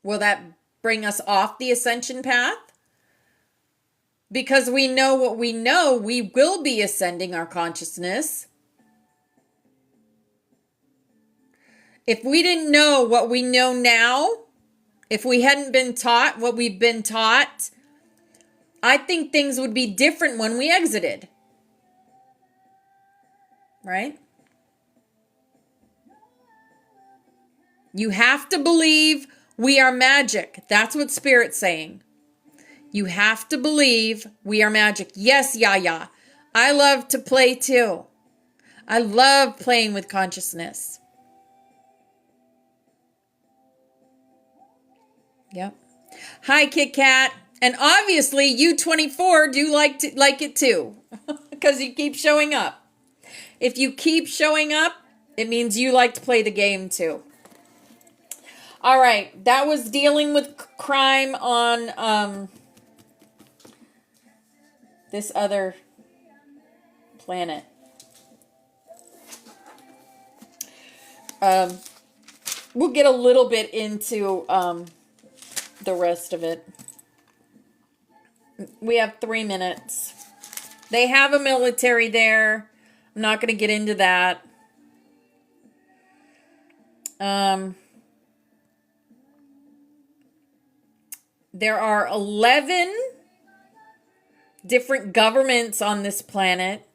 Will that bring us off the ascension path? Because we know what we know, we will be ascending our consciousness. If we didn't know what we know now, if we hadn't been taught what we've been taught, I think things would be different when we exited. Right? You have to believe we are magic. That's what Spirit's saying. You have to believe we are magic. Yes, Yaya. I love to play too. I love playing with consciousness. Yep. Hi, Kit Kat. And obviously, you 24 do like it too. Because you keep showing up. If you keep showing up, it means you like to play the game too. All right, that was dealing with crime on this other planet. We'll get a little bit into the rest of it. We have 3 minutes. They have a military there. I'm not going to get into that. There are 11 different governments on this planet.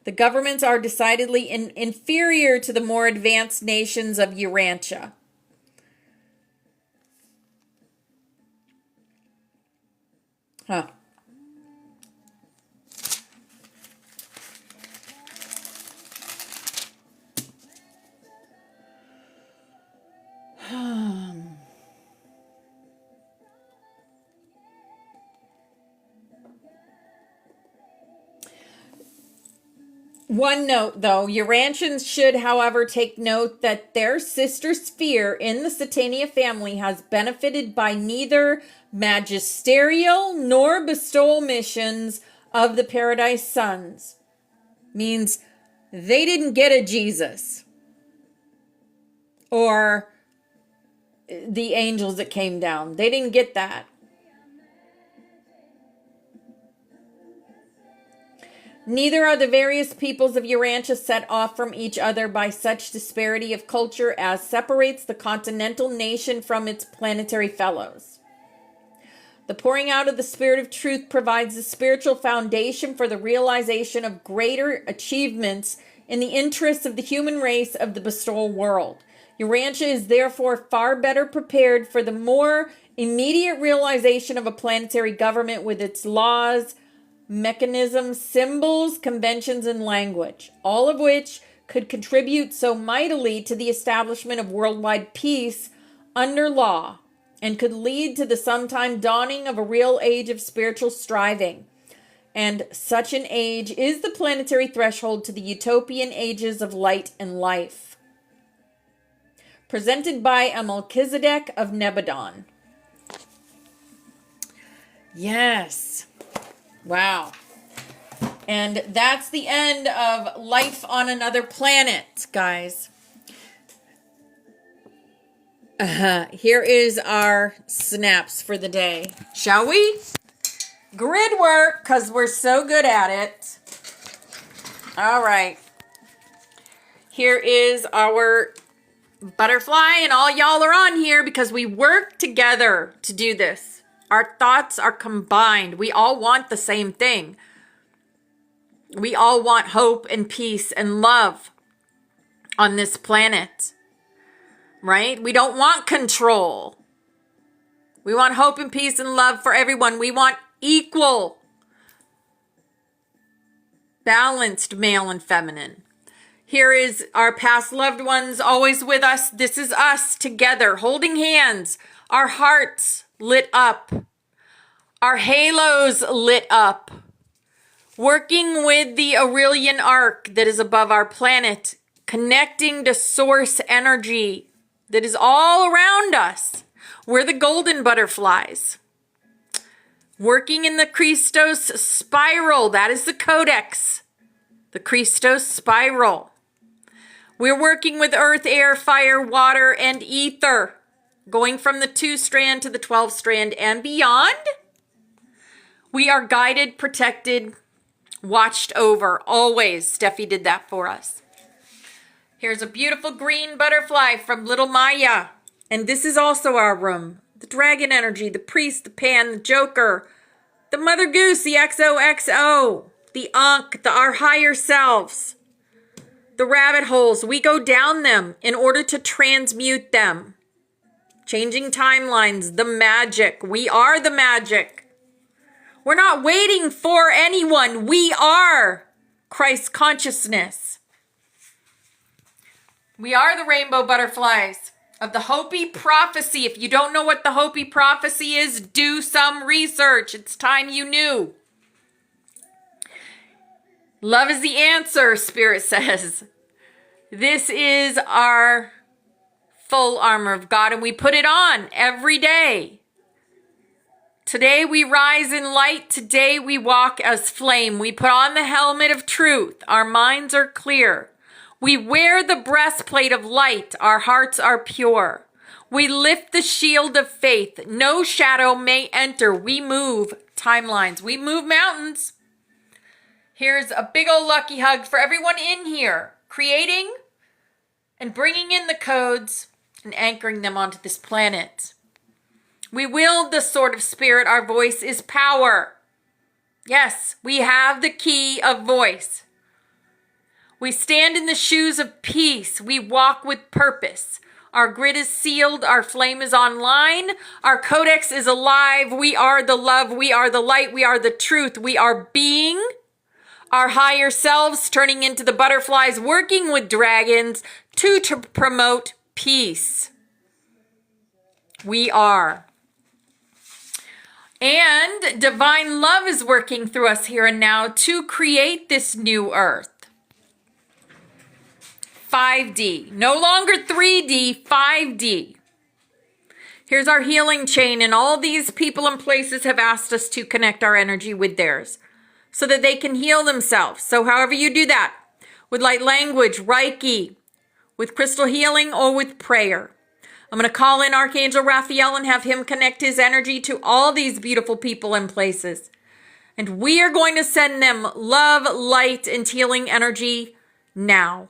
The governments are decidedly inferior to the more advanced nations of Urantia. Huh. One note, though, Urantians should, however, take note that their sister sphere in the Satania family has benefited by neither magisterial nor bestowal missions of the Paradise Sons. Means they didn't get a Jesus. Or the angels that came down. They didn't get that. Neither are the various peoples of Urantia set off from each other by such disparity of culture as separates the continental nation from its planetary fellows. The pouring out of the Spirit of Truth provides the spiritual foundation for the realization of greater achievements in the interests of the human race of the bestowal world. Urantia is therefore far better prepared for the more immediate realization of a planetary government with its laws, mechanisms, symbols, conventions, and language, all of which could contribute so mightily to the establishment of worldwide peace under law and could lead to the sometime dawning of a real age of spiritual striving. And such an age is the planetary threshold to the utopian ages of light and life. Presented by a Melchizedek of Nebadon. Yes. Wow. And that's the end of Life on Another Planet, guys. Here is our snaps for the day. Shall we? Grid work, because we're so good at it. All right. Here is our butterfly, and all y'all are on here because we work together to do this. Our thoughts are combined. We all want the same thing. We all want hope and peace and love on this planet. Right? We don't want control. We want hope and peace and love for everyone. We want equal, balanced male and feminine. Here is our past loved ones always with us. This is us together, holding hands, our hearts lit up, our halos lit up, working with the Aurelian arc that is above our planet, connecting to source energy that is all around us. We're the golden butterflies. Working in the Christos spiral, that is the codex, the Christos spiral. We're working with earth, air, fire, water, and ether, going from the 2-strand to the 12-strand and beyond. We are guided, protected, watched over, always. Steffi did that for us. Here's a beautiful green butterfly from Little Maya. And this is also our room. The dragon energy, the priest, the pan, the joker, the mother goose, the XOXO, the Ankh, our higher selves, the rabbit holes. We go down them in order to transmute them. Changing timelines, the magic. We are the magic. We're not waiting for anyone. We are Christ consciousness. We are the rainbow butterflies of the Hopi prophecy. If you don't know what the Hopi prophecy is, do some research. It's time you knew. Love is the answer, Spirit says. This is our full armor of God, and we put it on every day. Today we rise in light. Today we walk as flame. We put on the helmet of truth. Our minds are clear. We wear the breastplate of light. Our hearts are pure. We lift the shield of faith. No shadow may enter. We move timelines. We move mountains. Here's a big old lucky hug for everyone in here, creating and bringing in the codes and anchoring them onto this planet. We wield the sword of spirit. Our voice is power. Yes, we have the key of voice. We stand in the shoes of peace. We walk with purpose. Our grid is sealed. Our flame is online. Our codex is alive. We are the love. We are the light. We are the truth. We are being our higher selves, turning into the butterflies, working with dragons to promote peace. We are. And divine love is working through us here and now to create this new earth. 5D. No longer 3D, 5D. Here's our healing chain, and all these people and places have asked us to connect our energy with theirs so that they can heal themselves. So however you do that, with light language, Reiki, with crystal healing, or with prayer. I'm going to call in Archangel Raphael and have him connect his energy to all these beautiful people and places. And we are going to send them love, light, and healing energy now.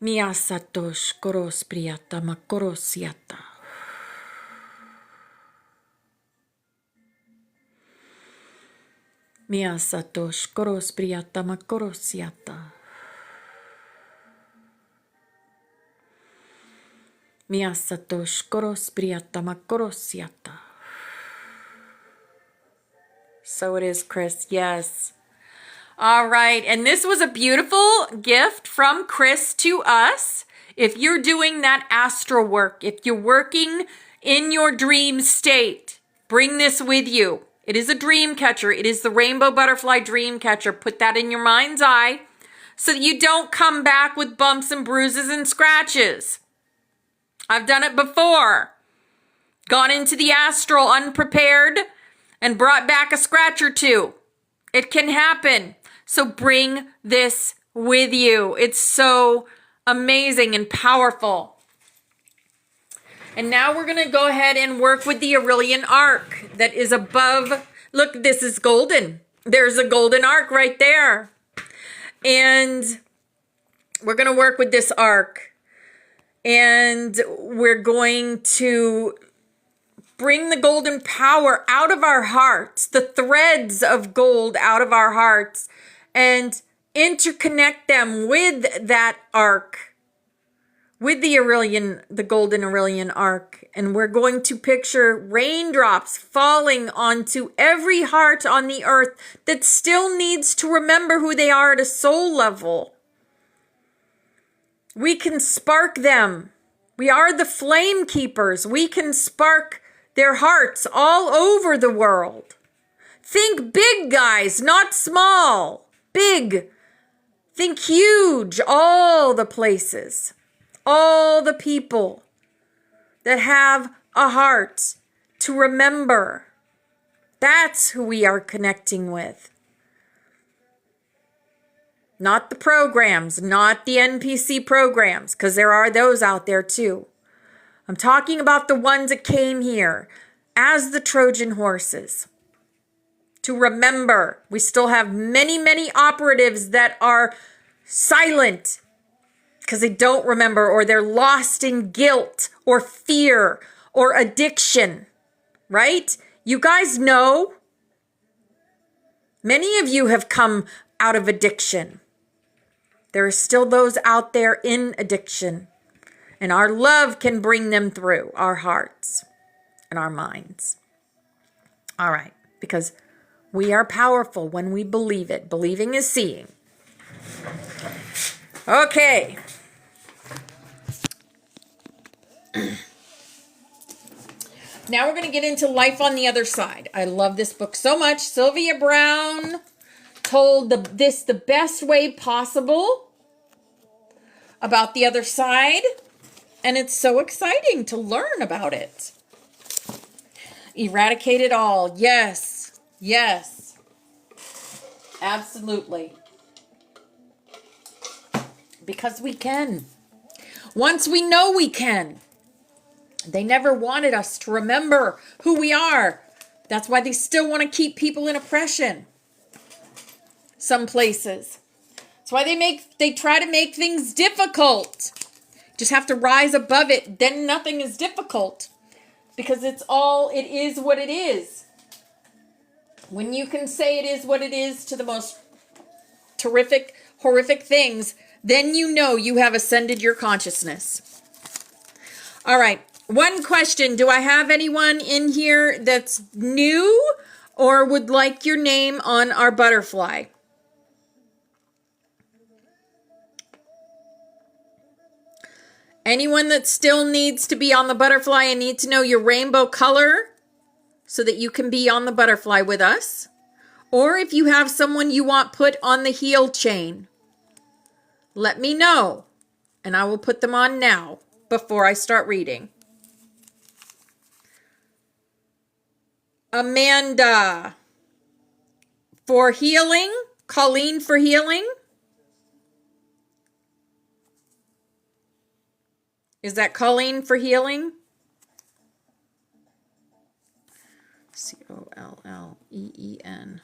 Miasatosh koros priyata makorosiata. Miasatosh koros priyata makorosiata. Miasatosh koros priyata makorosiata. So it is, Chris. Yes. All right. And this was a beautiful gift from Chris to us. If you're doing that astral work, if you're working in your dream state, bring this with you. It is a dream catcher. It is the rainbow butterfly dream catcher. Put that in your mind's eye so that you don't come back with bumps and bruises and scratches. I've done it before. Gone into the astral unprepared and brought back a scratch or two. It can happen. So bring this with you. It's so amazing and powerful. And now we're going to go ahead and work with the Aurelian arc that is above. Look, this is golden. There's a golden arc right there. And we're going to work with this arc. And we're going to bring the golden power out of our hearts, the threads of gold out of our hearts, and interconnect them with that arc, with the golden Aurelian arc. And we're going to picture raindrops falling onto every heart on the earth that still needs to remember who they are at a soul level. We can spark them. We are the flame keepers. We can spark their hearts all over the world. Think big, guys, not small. Big. Think huge. All the places. All the people that have a heart to remember. That's who we are connecting with. Not the programs, not the NPC programs, because there are those out there too. I'm talking about the ones that came here as the Trojan horses. To remember, we still have many, many operatives that are silent because they don't remember, or they're lost in guilt or fear or addiction, right? You guys know. Many of you have come out of addiction. There are still those out there in addiction. And our love can bring them through our hearts and our minds. All right. Because we are powerful when we believe it. Believing is seeing. Okay. Now we're going to get into Life on the Other Side. I love this book so much. Sylvia Brown. told the best way possible about the other side. And it's so exciting to learn about it. Eradicate it all. Yes. Yes. Absolutely. Because we can. Once we know we can. They never wanted us to remember who we are. That's why they still want to keep people in oppression. Some places. That's why they try to make things difficult. Just have to rise above it. Then nothing is difficult. Because it is what it is. When you can say it is what it is to the most terrific, horrific things, then you know you have ascended your consciousness. All right. One question. Do I have anyone in here that's new or would like your name on our butterfly? Anyone that still needs to be on the butterfly and need to know your rainbow color so that you can be on the butterfly with us? Or if you have someone you want put on the heel chain, let me know and I will put them on now before I start reading. Amanda for healing. Colleen for healing. Is that Colleen for healing? Colleen.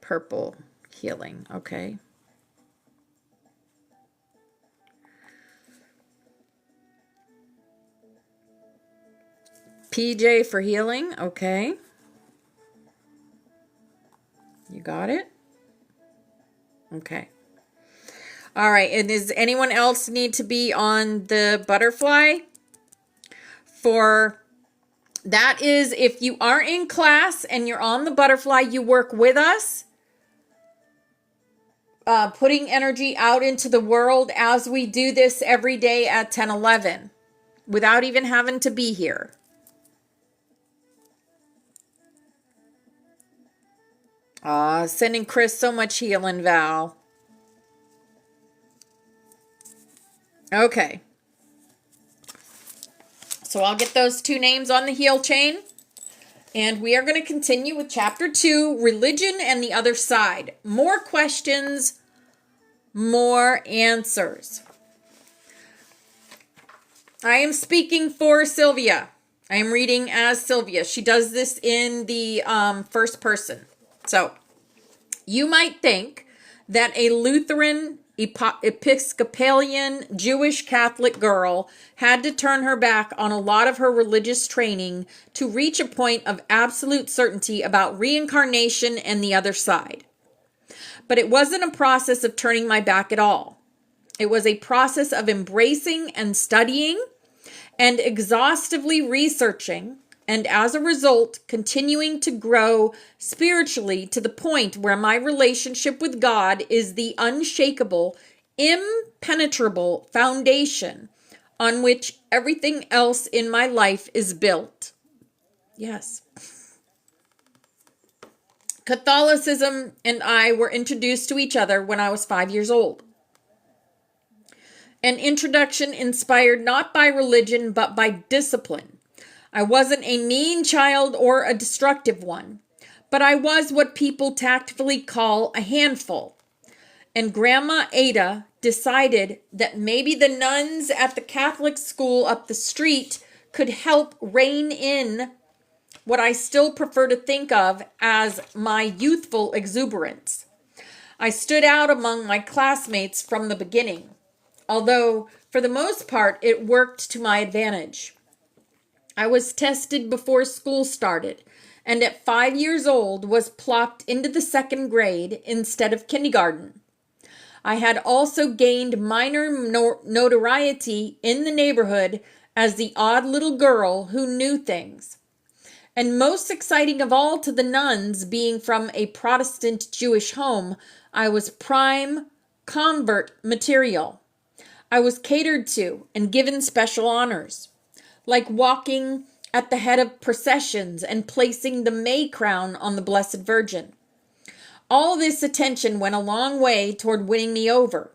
Purple healing. Okay. PJ for healing. Okay. You got it? Okay. All right. And does anyone else need to be on the butterfly? That is, if you are in class and you're on the butterfly, you work with us, putting energy out into the world as we do this every day at 10:11, without even having to be here. Sending Chris so much healing, Val. Okay. So I'll get those two names on the heel chain. And we are going to continue with chapter 2, Religion and the Other Side. More questions, more answers. I am speaking for Sylvia. I am reading as Sylvia. She does this in the first person. So, you might think that a Lutheran, Episcopalian, Jewish Catholic girl had to turn her back on a lot of her religious training to reach a point of absolute certainty about reincarnation and the other side. But it wasn't a process of turning my back at all. It was a process of embracing and studying and exhaustively researching, and as a result, continuing to grow spiritually to the point where my relationship with God is the unshakable, impenetrable foundation on which everything else in my life is built. Yes. Catholicism and I were introduced to each other when I was 5 years old. An introduction inspired not by religion, but by discipline. I wasn't a mean child or a destructive one, but I was what people tactfully call a handful. And Grandma Ada decided that maybe the nuns at the Catholic school up the street could help rein in what I still prefer to think of as my youthful exuberance. I stood out among my classmates from the beginning, although for the most part it worked to my advantage. I was tested before school started, and at 5 years old was plopped into the second grade instead of kindergarten. I had also gained minor notoriety in the neighborhood as the odd little girl who knew things. And most exciting of all to the nuns, being from a Protestant Jewish home, I was prime convert material. I was catered to and given special honors, like walking at the head of processions and placing the May crown on the Blessed Virgin. All this attention went a long way toward winning me over.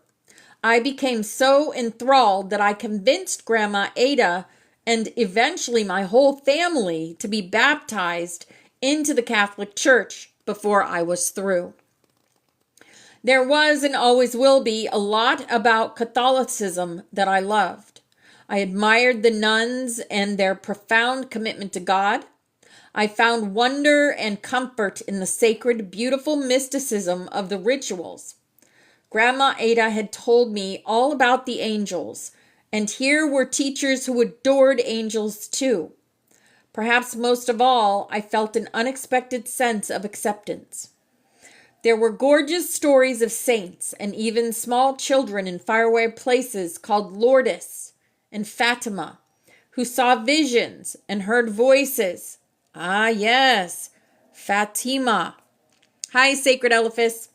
I became so enthralled that I convinced Grandma Ada and eventually my whole family to be baptized into the Catholic Church before I was through. There was and always will be a lot about Catholicism that I loved. I admired the nuns and their profound commitment to God. I found wonder and comfort in the sacred, beautiful mysticism of the rituals. Grandma Ada had told me all about the angels, and here were teachers who adored angels too. Perhaps most of all, I felt an unexpected sense of acceptance. There were gorgeous stories of saints and even small children in faraway places called Lourdes and Fatima, who saw visions and heard voices. Ah, yes, Fatima. Hi, Sacred Elephants.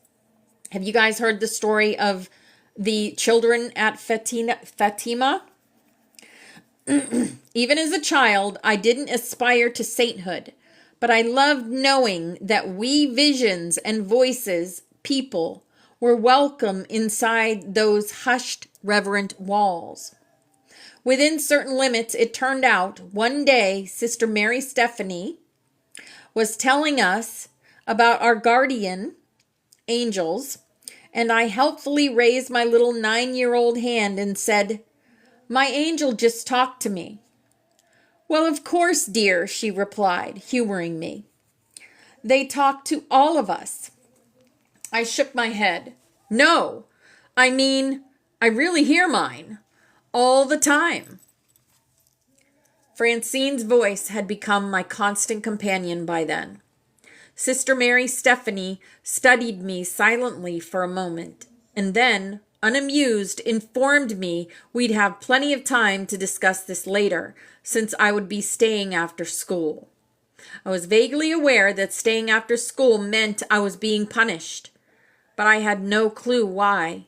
Have you guys heard the story of the children at Fatima? Even as a child, I didn't aspire to sainthood, but I loved knowing that we visions and voices, people, were welcome inside those hushed, reverent walls. Within certain limits, it turned out one day Sister Mary Stephanie was telling us about our guardian angels, and I helpfully raised my little 9-year-old hand and said, "My angel just talked to me." "Well, of course, dear," she replied, humoring me. "They talk to all of us." I shook my head. "No, I mean, I really hear mine. All the time." Francine's voice had become my constant companion by then. Sister Mary Stephanie studied me silently for a moment, and then, unamused, informed me we'd have plenty of time to discuss this later, since I would be staying after school. I was vaguely aware that staying after school meant I was being punished, but I had no clue why.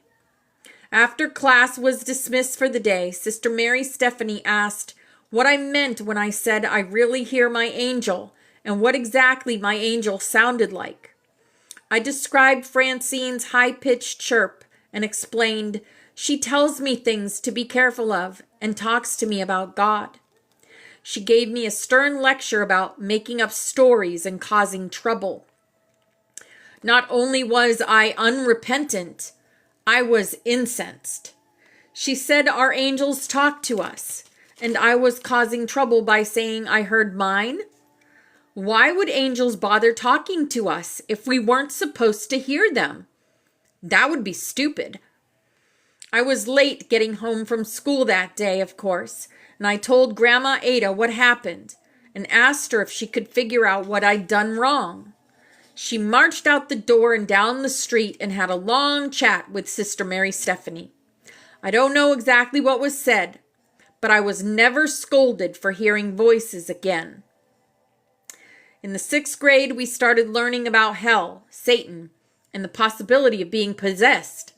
After class was dismissed for the day, Sister Mary Stephanie asked what I meant when I said I really hear my angel, and what exactly my angel sounded like. I described Francine's high-pitched chirp and explained, "She tells me things to be careful of and talks to me about God." She gave me a stern lecture about making up stories and causing trouble. Not only was I unrepentant, I was incensed. She said our angels talked to us, and I was causing trouble by saying I heard mine. Why would angels bother talking to us if we weren't supposed to hear them? That would be stupid. I was late getting home from school that day, of course, and I told Grandma Ada what happened and asked her if she could figure out what I'd done wrong. She marched out the door and down the street and had a long chat with Sister Mary Stephanie. I don't know exactly what was said, but I was never scolded for hearing voices again. In the 6th grade, we started learning about hell, Satan, and the possibility of being possessed.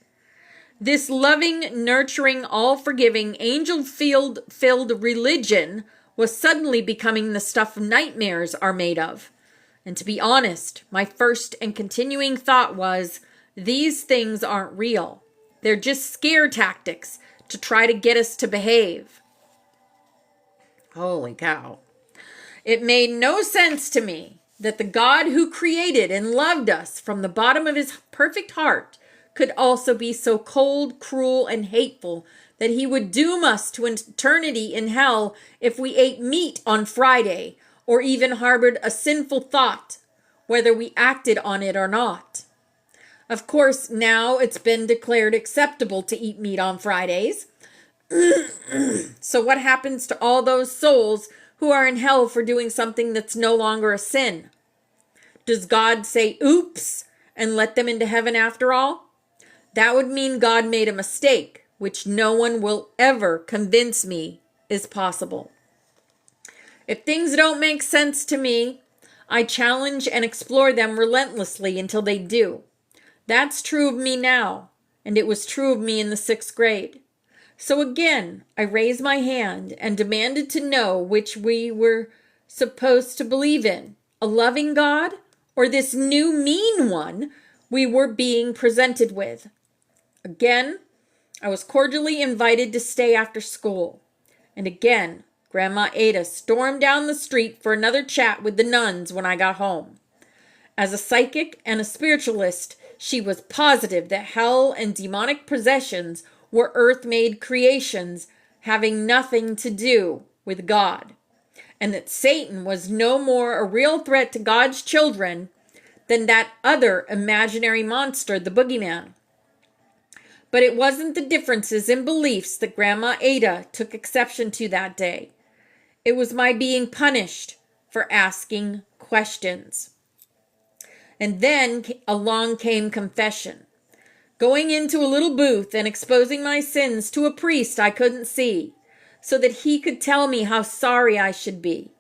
This loving, nurturing, all-forgiving, angel-filled religion was suddenly becoming the stuff nightmares are made of. And to be honest, my first and continuing thought was, these things aren't real. They're just scare tactics to try to get us to behave. Holy cow. It made no sense to me that the God who created and loved us from the bottom of his perfect heart could also be so cold, cruel, and hateful that he would doom us to eternity in hell if we ate meat on Friday or even harbored a sinful thought, whether we acted on it or not. Of course, now it's been declared acceptable to eat meat on Fridays. So what happens to all those souls who are in hell for doing something that's no longer a sin? Does God say, oops, and let them into heaven after all? That would mean God made a mistake, which no one will ever convince me is possible. If things don't make sense to me, I challenge and explore them relentlessly until they do. That's true of me now, and it was true of me in the 6th grade. So again, I raised my hand and demanded to know which we were supposed to believe in, a loving God or this new mean one we were being presented with. Again, I was cordially invited to stay after school. And again, Grandma Ada stormed down the street for another chat with the nuns when I got home. As a psychic and a spiritualist, she was positive that hell and demonic possessions were earth-made creations having nothing to do with God, and that Satan was no more a real threat to God's children than that other imaginary monster, the boogeyman. But it wasn't the differences in beliefs that Grandma Ada took exception to that day. It was my being punished for asking questions. And then along came confession. Going into a little booth and exposing my sins to a priest I couldn't see, so that he could tell me how sorry I should be,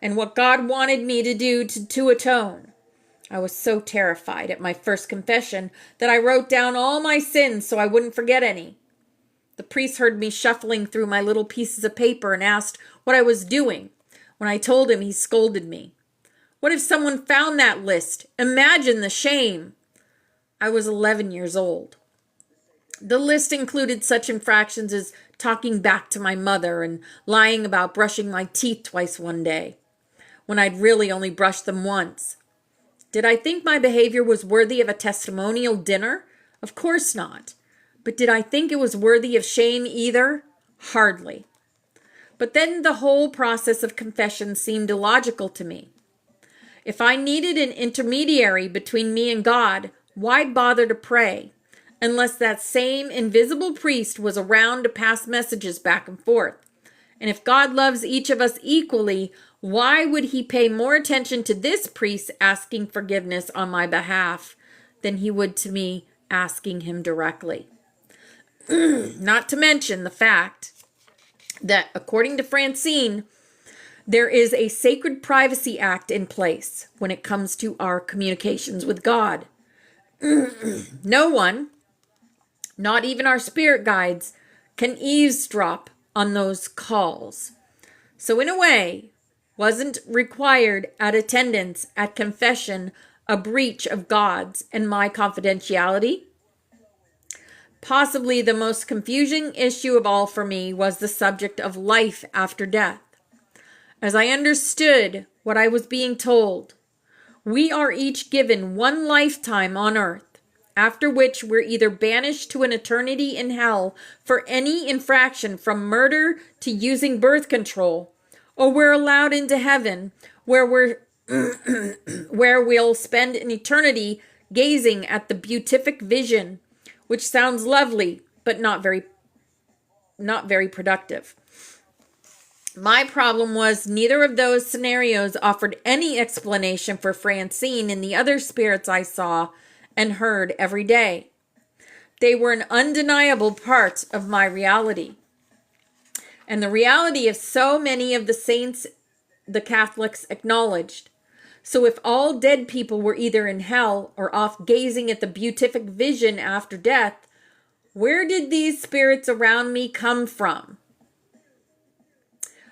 and what God wanted me to do to atone. I was so terrified at my first confession that I wrote down all my sins so I wouldn't forget any. The priest heard me shuffling through my little pieces of paper and asked what I was doing. When I told him, he scolded me. What if someone found that list? Imagine the shame. I was 11 years old. The list included such infractions as talking back to my mother and lying about brushing my teeth twice one day, when I'd really only brushed them once. Did I think my behavior was worthy of a testimonial dinner? Of course not. But did I think it was worthy of shame either? Hardly. But then the whole process of confession seemed illogical to me. If I needed an intermediary between me and God, why bother to pray, unless that same invisible priest was around to pass messages back and forth? And if God loves each of us equally, why would he pay more attention to this priest asking forgiveness on my behalf than he would to me asking him directly? Not to mention the fact that, according to Francine, there is a sacred privacy act in place when it comes to our communications with God. No one, not even our spirit guides, can eavesdrop on those calls. So in a way, wasn't required at attendance at confession a breach of God's and my confidentiality? Possibly the most confusing issue of all for me was the subject of life after death. As I understood what I was being told, we are each given one lifetime on earth, after which we're either banished to an eternity in hell for any infraction from murder to using birth control, or we're allowed into heaven where we'll spend an eternity gazing at the beatific vision, which sounds lovely but not very productive. My problem was neither of those scenarios offered any explanation for Francine and the other spirits I saw and heard every day. They were an undeniable part of my reality, and the reality of so many of the saints the Catholics acknowledged. So if all dead people were either in hell or off gazing at the beatific vision after death, where did these spirits around me come from?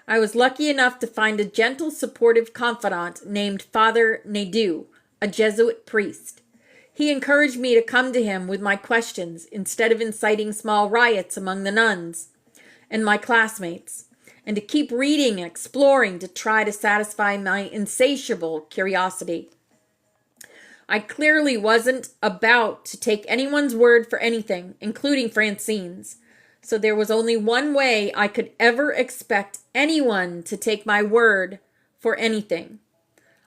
I was lucky enough to find a gentle, supportive confidant named Father Nadeau, a Jesuit priest. He encouraged me to come to him with my questions instead of inciting small riots among the nuns and my classmates, and to keep reading and exploring to try to satisfy my insatiable curiosity. I clearly wasn't about to take anyone's word for anything, including Francine's. So there was only one way I could ever expect anyone to take my word for anything.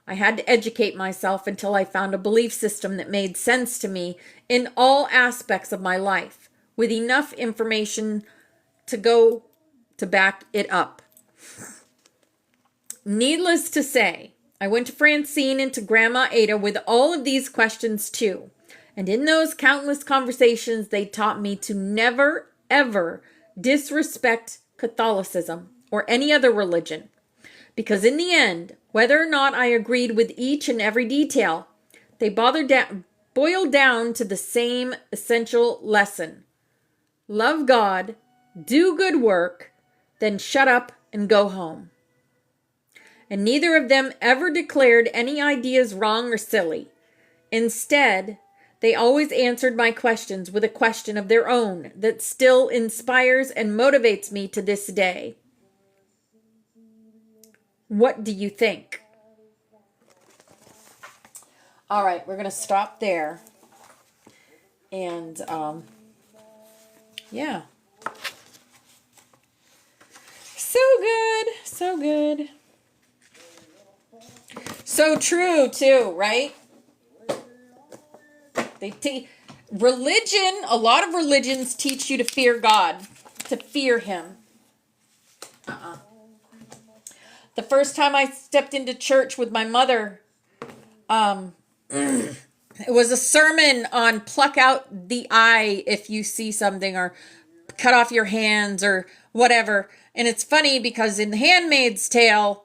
I had to educate myself until I found a belief system that made sense to me in all aspects of my life, with enough information to back it up. Needless to say, I went to Francine and to Grandma Ada with all of these questions too. And in those countless conversations, they taught me to never, ever disrespect Catholicism or any other religion. Because in the end, whether or not I agreed with each and every detail, they boiled down to the same essential lesson. Love God, do good work, then shut up and go home. And neither of them ever declared any ideas wrong or silly. Instead, They always answered my questions with a question of their own that still inspires and motivates me to this day. What do you think? All right, we're going to stop there. And, yeah. So good. So good. So true, too, right? Religion, a lot of religions teach you to fear God, to fear Him. The first time I stepped into church with my mother, it was a sermon on pluck out the eye if you see something, or cut off your hands, or whatever. And it's funny because in The Handmaid's Tale,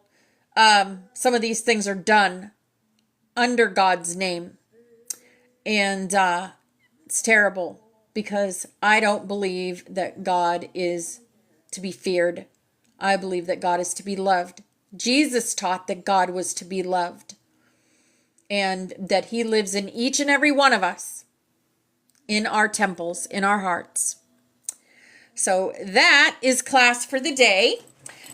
some of these things are done under God's name. And it's terrible because I don't believe that God is to be feared. I believe that God is to be loved. Jesus taught that God was to be loved and that He lives in each and every one of us, in our temples, in our hearts. So that is class for the day.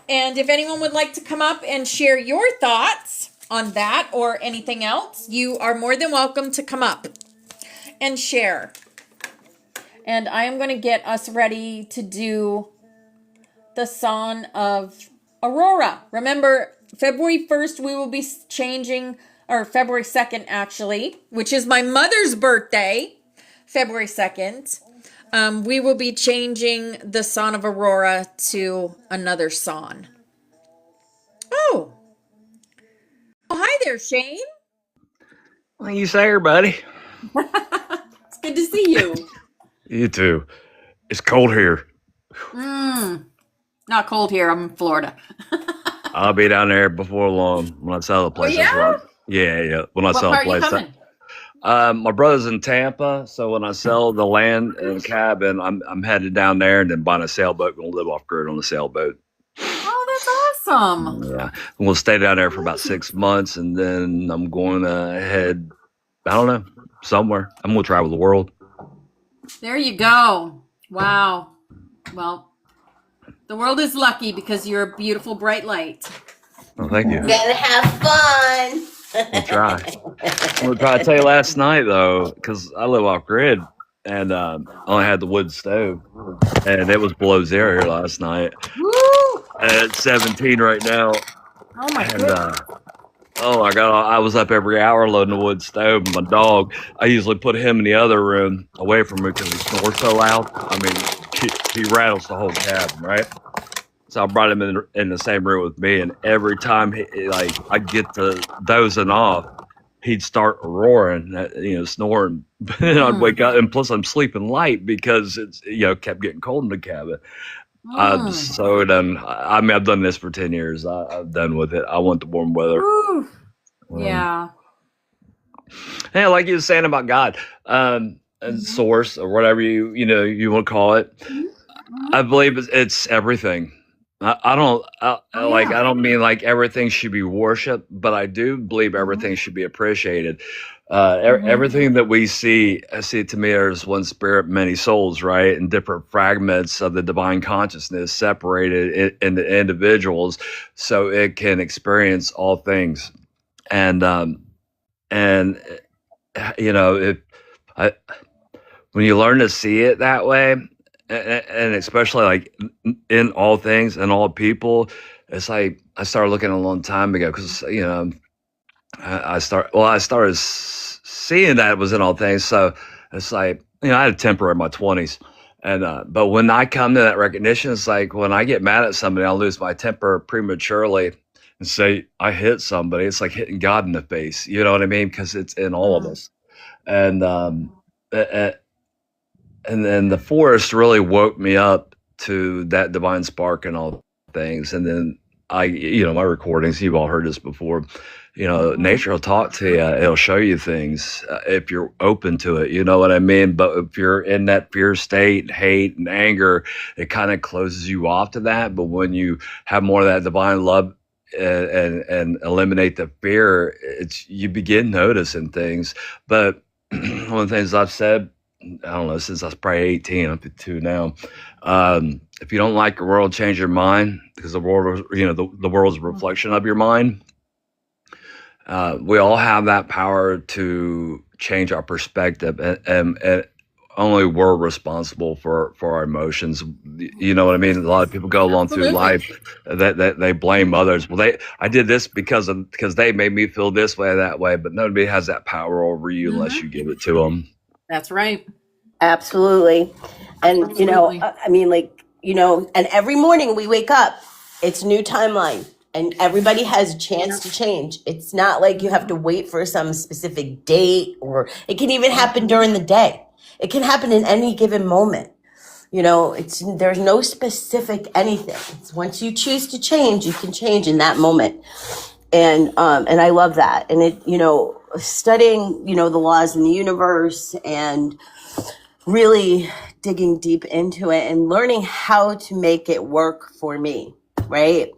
And if anyone would like to come up and share your thoughts on that or anything else, you are more than welcome to come up and share. And I am going to get us ready to do the Song of Aurora. Remember, February 1st, we will be changing, or February 2nd, actually, which is my mother's birthday, February 2nd. We will be changing the Song of Aurora to another song. Oh, hi there, Shane. What you say, everybody? It's good to see you. You too. It's cold here. Not cold here. I'm in Florida. I'll be down there before long when I sell the place. yeah? Yeah. When I What sell the part are you place. coming? My brother's in Tampa, so when I sell the land and cabin, I'm headed down there and then buying a sailboat. Gonna live off grid on the sailboat. Oh, that's awesome. Yeah, I'm gonna stay down there for about 6 months, and then I'm going to head. I don't know, somewhere. I'm gonna travel the world. There you go. Wow. Well, the world is lucky because you're a beautiful, bright light. Oh, thank you. Gotta have fun. I'll try. I'm gonna try to tell you last night though, because I live off grid and I only had the wood stove, and it was below zero here last night. Woo! And it's 17 right now. Oh my And goodness. oh my god, I was up every hour loading the wood stove. And my dog, I usually put him in the other room away from me because he snores so loud. I mean, he rattles the whole cabin, right? So I brought him in the same room with me, and every time I get to dozing off, he'd start roaring, snoring, and I'd wake up, and plus I'm sleeping light because it's kept getting cold in the cabin. I'm so done. I mean, I've done this for 10 years. I'm done with it. I want the warm weather. Yeah. Yeah, like you were saying about God, and source or whatever you want to call it. I believe it's everything. I don't mean like everything should be worshipped, but I do believe everything should be appreciated. Everything that we see, I see it to me, there's one spirit, many souls, right? And different fragments of the divine consciousness separated into individuals so it can experience all things. And when you learn to see it that way, and especially like in all things and all people, it's like I started looking a long time ago because I started seeing that it was in all things. So it's like I had a temper in my 20s, and but when I come to that recognition, it's like when I get mad at somebody, I'll lose my temper prematurely and say I hit somebody. It's like hitting God in the face. You know what I mean? Because it's in all of us, and and then the forest really woke me up to that divine spark and all things. And then my recordings, you've all heard this before, nature will talk to you. It'll show you things if you're open to it. You know what I mean? But if you're in that fear state, hate and anger, it kind of closes you off to that. But when you have more of that divine love and eliminate the fear, you begin noticing things. But one of the things I've said, I don't know, since I was probably 18, I'm 52 now. If you don't like your world, change your mind, because the world, the world's a reflection of your mind. We all have that power to change our perspective, and only we're responsible for our emotions. You know what I mean? A lot of people go along through life that they blame others. Well, I did this because they made me feel this way, that way, but nobody has that power over you unless you give it to them. That's right. Absolutely. And, Absolutely. I mean, like, and every morning we wake up, it's new timeline. And everybody has a chance to change. It's not like you have to wait for some specific date, or it can even happen during the day. It can happen in any given moment. There's no specific anything. It's once you choose to change, you can change in that moment. And I love that. And studying, the laws in the universe and really digging deep into it and learning how to make it work for me, right?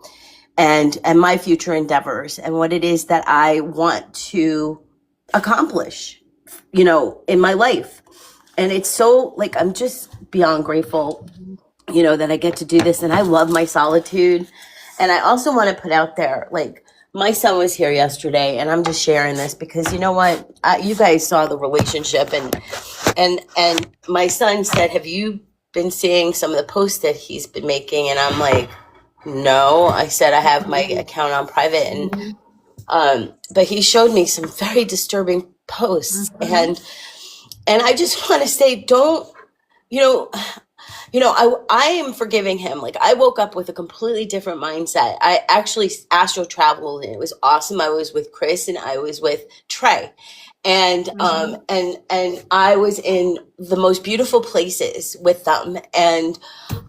And my future endeavors and what it is that I want to accomplish, in my life. And it's so, like, I'm just beyond grateful, that I get to do this. And I love my solitude. And I also want to put out there, like, my son was here yesterday, and I'm just sharing this because you know what? You guys saw the relationship, and my son said, "Have you been seeing some of the posts that he's been making?" And I'm like, "No." I said, "I have my account on private," and but he showed me some very disturbing posts, and I just want to say, don't, I am forgiving him. Like, I woke up with a completely different mindset. I actually astral traveled, and it was awesome. I was with Chris and I was with Trey. And and I was in the most beautiful places with them. And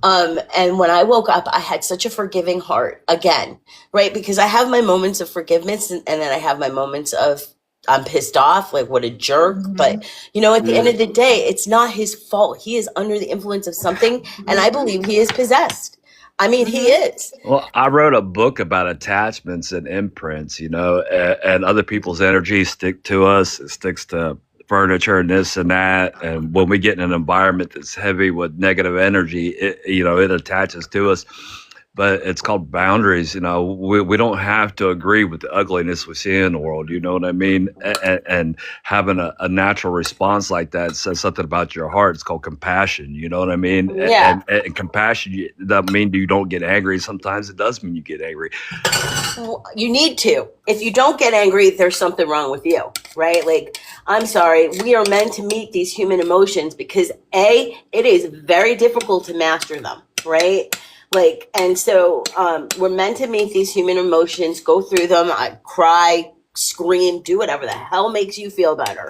when I woke up, I had such a forgiving heart again, right? Because I have my moments of forgiveness, and then I have my moments of I'm pissed off, like, what a jerk. But, at the end of the day, it's not his fault. He is under the influence of something, and I believe he is possessed. I mean, he is. Well, I wrote a book about attachments and imprints, and other people's energy stick to us. It sticks to furniture and this and that. And when we get in an environment that's heavy with negative energy, it attaches to us. But it's called boundaries. We don't have to agree with the ugliness we see in the world. You know what I mean? And having a natural response like that says something about your heart. It's called compassion. You know what I mean? Yeah. And compassion doesn't mean you don't get angry. Sometimes it does mean you get angry. You need to. If you don't get angry, there's something wrong with you, right? Like, I'm sorry. We are meant to meet these human emotions because it is very difficult to master them, right? Like, and so we're meant to meet these human emotions, go through them, cry, scream, do whatever the hell makes you feel better.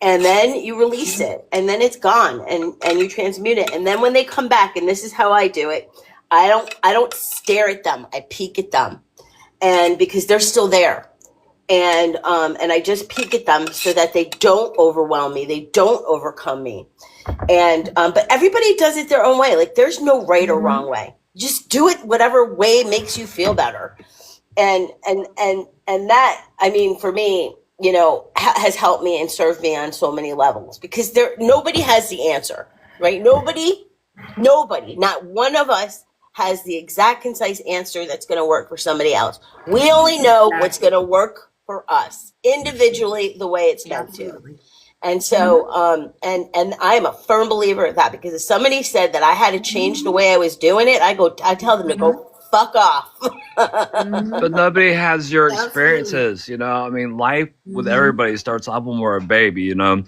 And then you release it, and then it's gone, and you transmute it. And then when they come back, and this is how I do it, I don't stare at them. I peek at them, and because they're still there. And I just peek at them so that they don't overwhelm me. They don't overcome me. And but everybody does it their own way. Like, there's no right or wrong way. Just do it whatever way makes you feel better. And that, I mean, for me, has helped me and served me on so many levels, because nobody has the answer, right? Nobody, not one of us has the exact concise answer that's going to work for somebody else. We only know what's going to work for us individually, the way it's meant to. And so, and I am a firm believer of that, because if somebody said that I had to change the way I was doing it, I tell them to go fuck off. But nobody has your experiences, I mean, life with everybody starts off when we're a baby, we're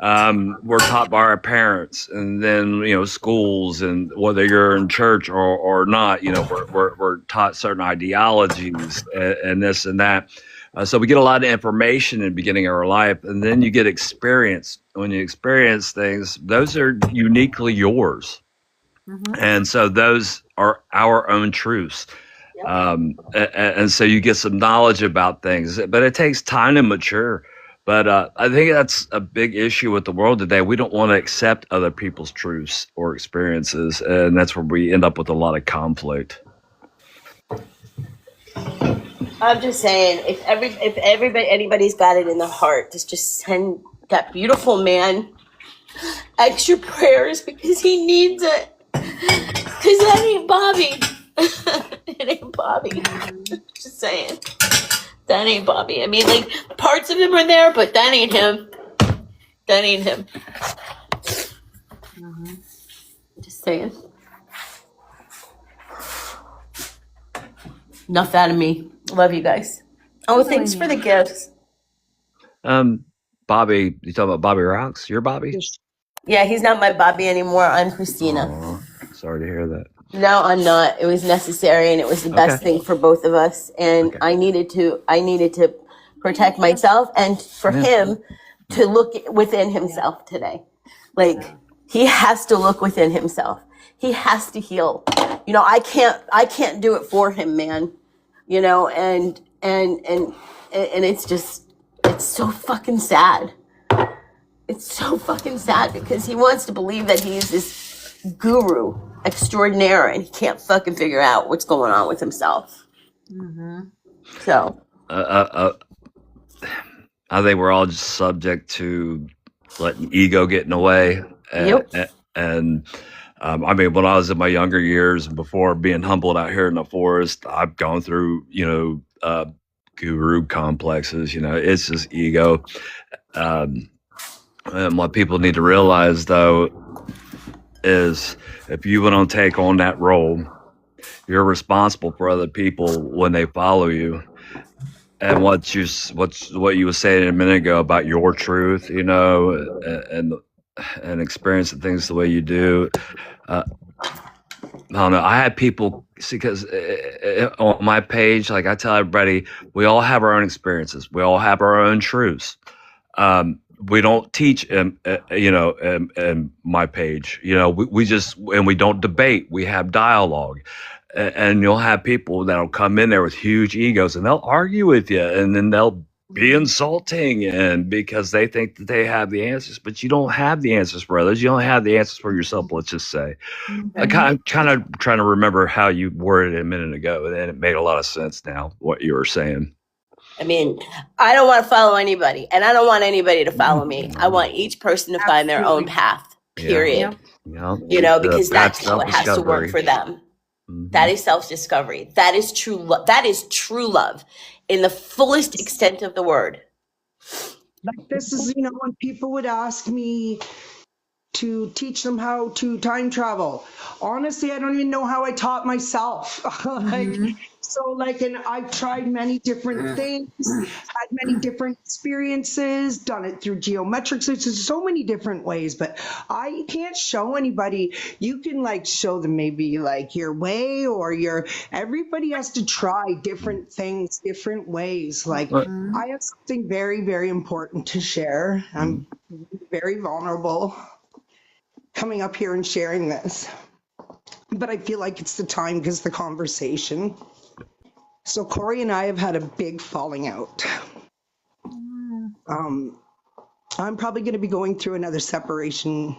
taught by our parents, and then, schools, and whether you're in church or not, we're taught certain ideologies and this and that. So we get a lot of information in the beginning of our life, and then you get experience. When you experience things, those are uniquely yours. And so those are our own truths. And so you get some knowledge about things, but it takes time to mature. But I think that's a big issue with the world today. We don't want to accept other people's truths or experiences, and that's where we end up with a lot of conflict. I'm just saying, if anybody's got it in the heart, just send that beautiful man extra prayers because he needs it. Because that ain't Bobby. It ain't Bobby. Just saying. That ain't Bobby. I mean, like, parts of him are there, but that ain't him. That ain't him. Just saying. Enough out of me. Love you guys. Oh, thanks for the gifts. Bobby, you talking about Bobby Rocks? You're Bobby? Yeah, he's not my Bobby anymore. I'm Christina. Aw, sorry to hear that. No, I'm not. It was necessary, and it was the best thing for both of us. And Okay. I needed to protect myself, and for him to look within himself today. Like, he has to look within himself. He has to heal. You know, I can't do it for him, man. You know, and it's just, it's so fucking sad. It's so fucking sad because he wants to believe that he's this guru extraordinaire and he can't fucking figure out what's going on with himself. So I think we're all just subject to letting ego get in the way. And I mean, when I was in my younger years, before being humbled out here in the forest, I've gone through, guru complexes. It's just ego. And what people need to realize, though, is if you want to take on that role, you're responsible for other people when they follow you. And what you were saying a minute ago about your truth, and experiencing things the way you do. I don't know. I had people see, because on my page, like I tell everybody, we all have our own experiences. We all have our own truths. We don't teach in my page. We just, and we don't debate. We have dialogue. And you'll have people that'll come in there with huge egos and they'll argue with you, and then they'll be insulting, and because they think that they have the answers, but you don't have the answers for others. You only have the answers for yourself. Let's just say. I kind of trying to remember how you worded it a minute ago, and it made a lot of sense now what you were saying. I mean, I don't want to follow anybody, and I don't want anybody to follow me. I want each person to find their own path, period. Because that's how it has to work for them. That is self-discovery. That is true love. That is true love in the fullest extent of the word. Like, this is, when people would ask me to teach them how to time travel. Honestly, I don't even know how I taught myself. And I've tried many different things, had many different experiences, done it through geometrics. There's so many different ways, but I can't show anybody. You can show them maybe your way or everybody has to try different things, different ways. I have something very, very important to share. I'm very vulnerable coming up here and sharing this, but I feel like it's the time because the conversation. So Corey and I have had a big falling out. I'm probably going to be going through another separation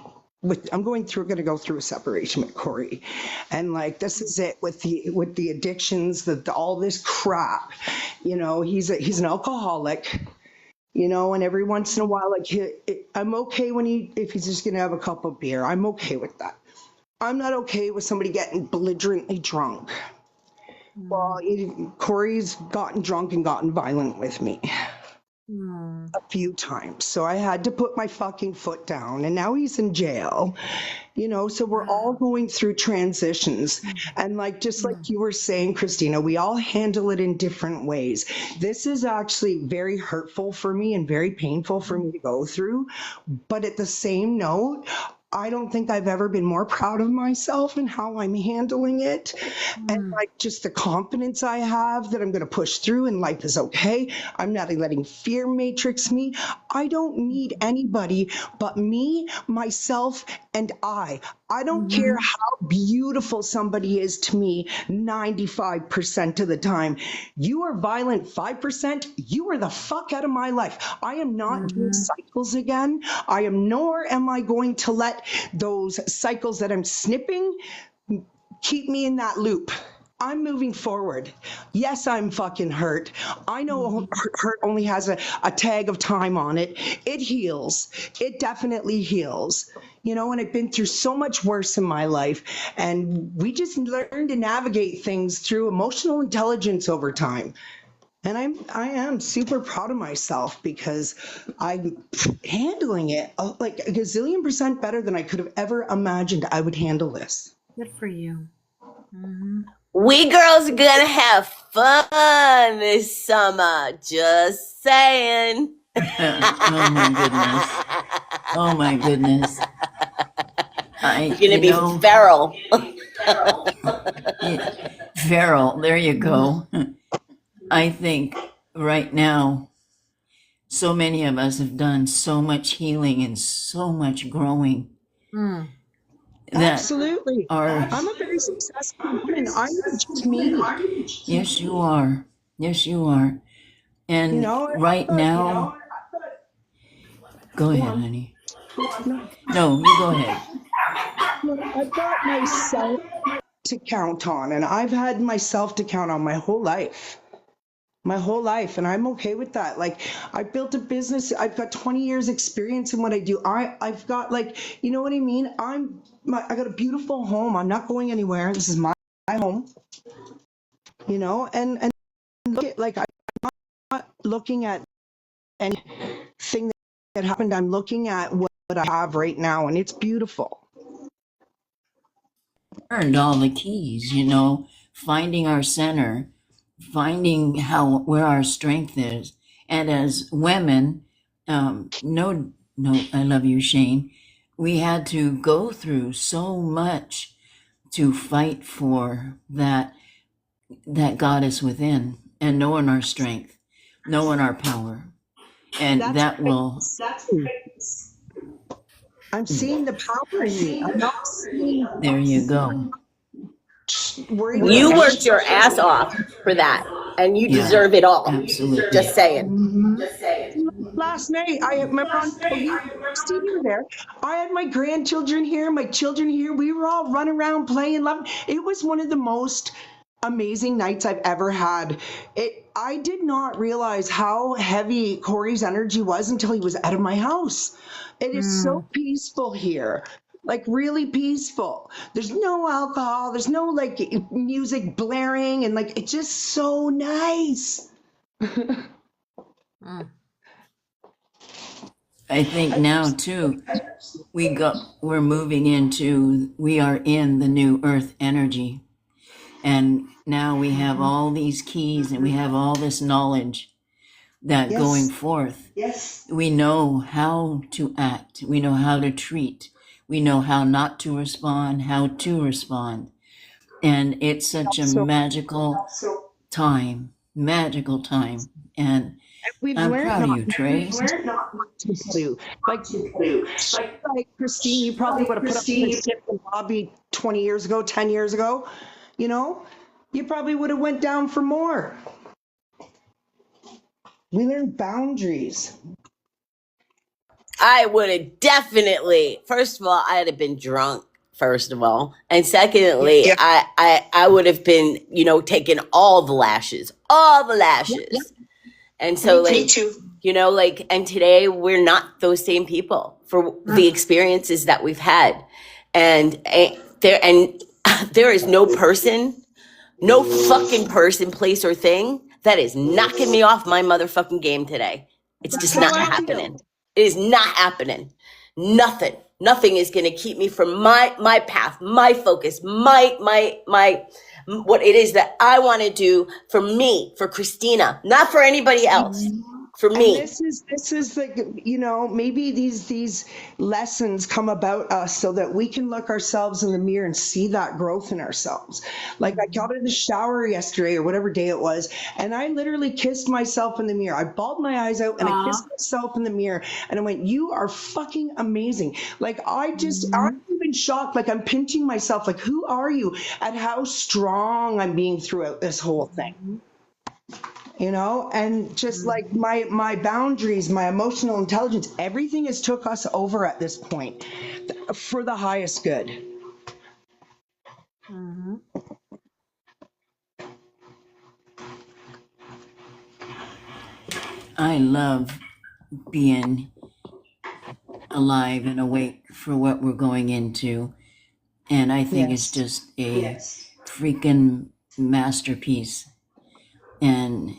I'm going to go through a separation with Corey, and this is it with the addictions, all this crap. He's an alcoholic. And every once in a while, I'm okay if he's just going to have a cup of beer. I'm okay with that. I'm not okay with somebody getting belligerently drunk. Well, Corey's gotten drunk and gotten violent with me a few times. So I had to put my fucking foot down, and now he's in jail. So we're all going through transitions. And just like you were saying, Christina, we all handle it in different ways. This is actually very hurtful for me and very painful for me to go through. But at the same note, I don't think I've ever been more proud of myself and how I'm handling it. And just the confidence I have that I'm going to push through and life is okay. I'm not letting fear matrix me. I don't need anybody but me, myself, and I. I don't care how beautiful somebody is to me 95% of the time. You are violent 5%, you are the fuck out of my life. I am not doing cycles again. Nor am I going to let those cycles that I'm snipping keep me in that loop. I'm moving forward. Yes, I'm fucking hurt. I know hurt only has a tag of time on it. It heals. It definitely heals. You know, and I've been through so much worse in my life. And we just learn to navigate things through emotional intelligence over time. And I am super proud of myself because I'm handling it like a gazillion percent better than I could have ever imagined I would handle this. Good for you. We girls are gonna have fun this summer. Just saying. Oh my goodness. You're gonna be feral. Feral, there you go. I think right now, so many of us have done so much healing and so much growing. Mm. That Absolutely. I'm a very successful woman. I'm just me. Yes, you are. Yes, you are. And You know, right now, go ahead, honey. No, you go ahead. I've got myself to count on, and I've had myself to count on my whole life. My whole life, and I'm okay with that. Like, I built a business. I've got 20 years experience in what I do. I've got, like, you know what I mean? I got a beautiful home. I'm not going anywhere. This is my home. You know, and look at, like, I'm not looking at anything that happened. I'm looking at what I have right now, and it's beautiful. Earned all the keys, you know, finding our center, finding where our strength is. And as women, no, I love you, Shane. We had to go through so much to fight for that goddess within, and knowing our strength, knowing our power, and I'm seeing the power in me. I'm not seeing. There you go. You worked your ass off for that, and you deserve it all. Absolutely. Just saying. Last night, I remember Steve, you were there. I had my grandchildren here, my children here. We were all running around playing, loving. It was one of the most amazing nights I've ever had. I did not realize how heavy Corey's energy was until he was out of my house. It is so peaceful here. Like, really peaceful. There's no alcohol. There's no, like, music blaring, and, like, it's just so nice. I think now too, we're moving into, we are in the new earth energy. And now we have all these keys and we have all this knowledge that going forth, we know how to act. We know how to treat. We know how not to respond, how to respond. And it's such a magical time. And I'm proud of you, Trey. Like Christine, you probably would have put up the ship in the lobby 20 years ago, 10 years ago. You know, you probably would have went down for more. We learned boundaries. I would have definitely, first of all, I'd have been drunk, first of all. And secondly, I would have been, you know, taking all the lashes. And so, like, you know, like, and today we're not those same people for the experiences that we've had. And there is no person, no fucking person, place, or thing that is knocking me off my motherfucking game today. It's just not happening. It is not happening. Nothing is going to keep me from my path, my focus, my what it is that I want to do for me, for Christina, not for anybody else. For me. And this is like, you know, maybe these lessons come about us so that we can look ourselves in the mirror and see that growth in ourselves. Like, I got in the shower yesterday or whatever day it was, and I literally kissed myself in the mirror. I bawled my eyes out and I kissed myself in the mirror and I went, you are fucking amazing. Like, I'm even shocked. Like, I'm pinching myself. Like, who are you? And how strong I'm being throughout this whole thing. You know, and just like my boundaries, my emotional intelligence, everything has took us over at this point for the highest good. I love being alive and awake for what we're going into. And I think it's just a freaking masterpiece. And